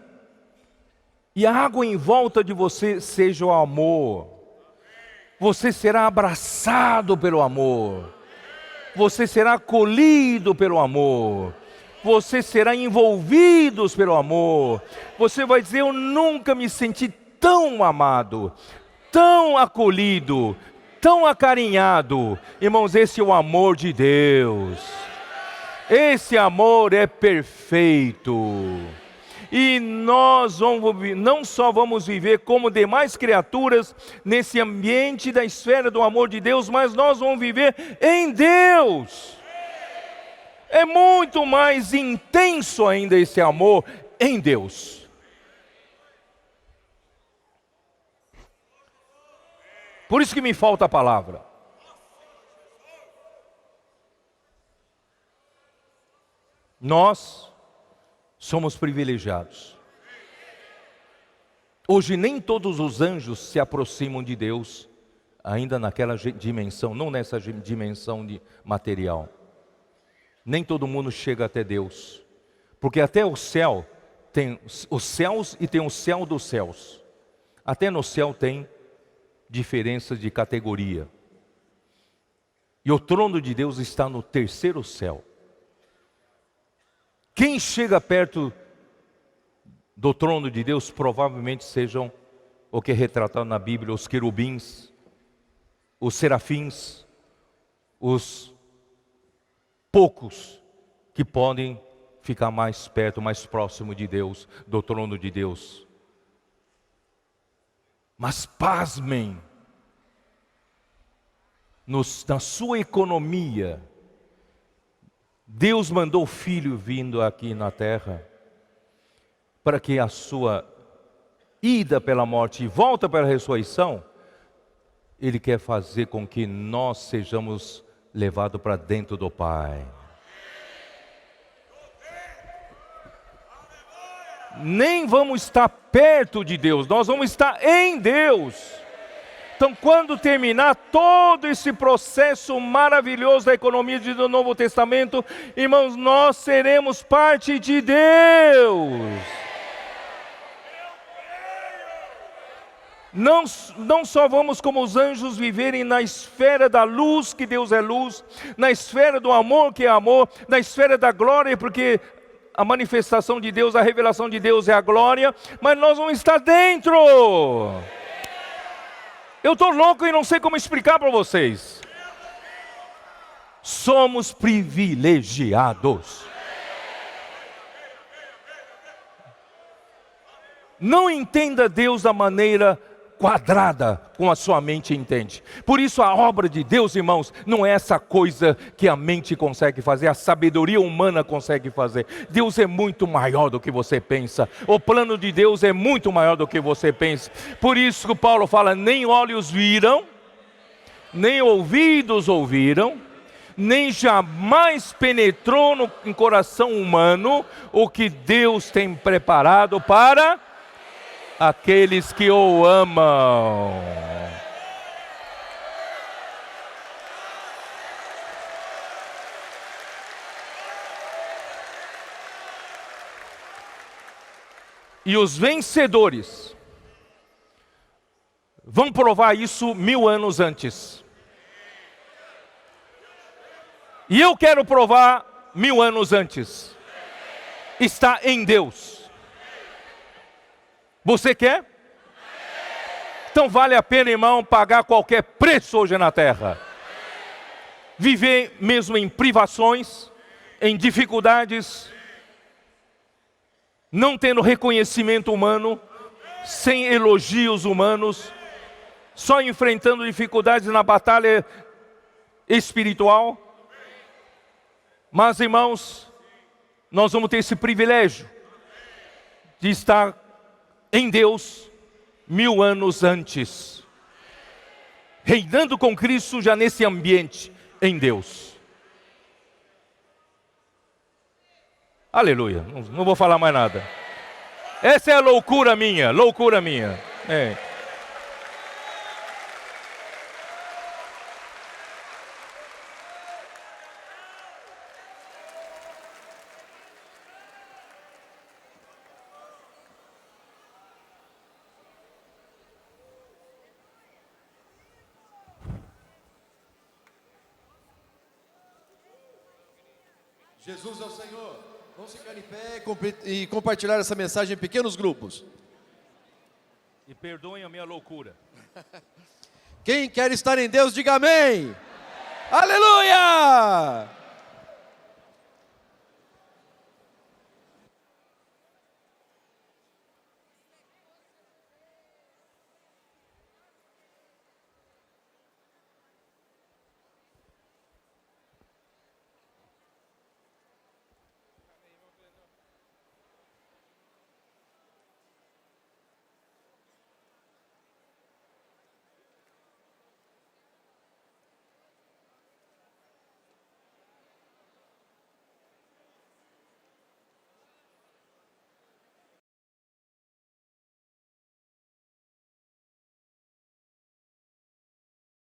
e a água em volta de você seja o amor. Você será abraçado pelo amor. Você será acolhido pelo amor. Você será envolvido pelo amor. Você vai dizer: eu nunca me senti tão amado, tão acolhido, tão acarinhado. Irmãos, esse é o amor de Deus. Esse amor é perfeito. E nós não só vamos viver como demais criaturas nesse ambiente da esfera do amor de Deus, mas nós vamos viver em Deus. É muito mais intenso ainda esse amor em Deus. Por isso que me falta a palavra. Nós somos privilegiados. Hoje nem todos os anjos se aproximam de Deus, ainda naquela dimensão, não nessa dimensão de material. Nem todo mundo chega até Deus, porque até o céu tem os céus e tem o céu dos céus. Até no céu tem diferenças de categoria. E o trono de Deus está no terceiro céu. Quem chega perto do trono de Deus provavelmente sejam o que é retratado na Bíblia: os querubins, os serafins, os poucos que podem ficar mais perto, mais próximo de Deus, do trono de Deus. Mas pasmem, na sua economia, Deus mandou o Filho vindo aqui na terra, para que a sua ida pela morte e volta pela ressurreição, Ele quer fazer com que nós sejamos levados para dentro do Pai. Nem vamos estar perto de Deus, nós vamos estar em Deus. Então, quando terminar todo esse processo maravilhoso da economia do Novo Testamento, irmãos, nós seremos parte de Deus. Não só vamos, como os anjos, viverem na esfera da luz, que Deus é luz, na esfera do amor, que é amor, na esfera da glória, porque a manifestação de Deus, a revelação de Deus é a glória, mas nós vamos estar dentro. Eu estou louco e não sei como explicar para vocês. Somos privilegiados. Não entenda Deus da maneira quadrada, como a sua mente entende. Por isso a obra de Deus, irmãos, não é essa coisa que a mente consegue fazer, a sabedoria humana consegue fazer. Deus é muito maior do que você pensa. O plano de Deus é muito maior do que você pensa. Por isso que Paulo fala: nem olhos viram, nem ouvidos ouviram, nem jamais penetrou no coração humano o que Deus tem preparado para aqueles que o amam. E os vencedores vão provar isso 1000 anos antes. E eu quero provar 1000 anos antes. Está em Deus. Você quer? Então vale a pena, irmão, pagar qualquer preço hoje na terra. Viver mesmo em privações, em dificuldades, não tendo reconhecimento humano, sem elogios humanos, só enfrentando dificuldades na batalha espiritual. Mas, irmãos, nós vamos ter esse privilégio de estar em Deus 1000 anos antes, reinando com Cristo já nesse ambiente em Deus. Aleluia, não vou falar mais nada. Essa é a loucura minha, loucura minha. É. Jesus é o Senhor. Vamos ficar em pé e compartilhar essa mensagem em pequenos grupos. E perdoem a minha loucura. Quem quer estar em Deus, diga amém. Aleluia!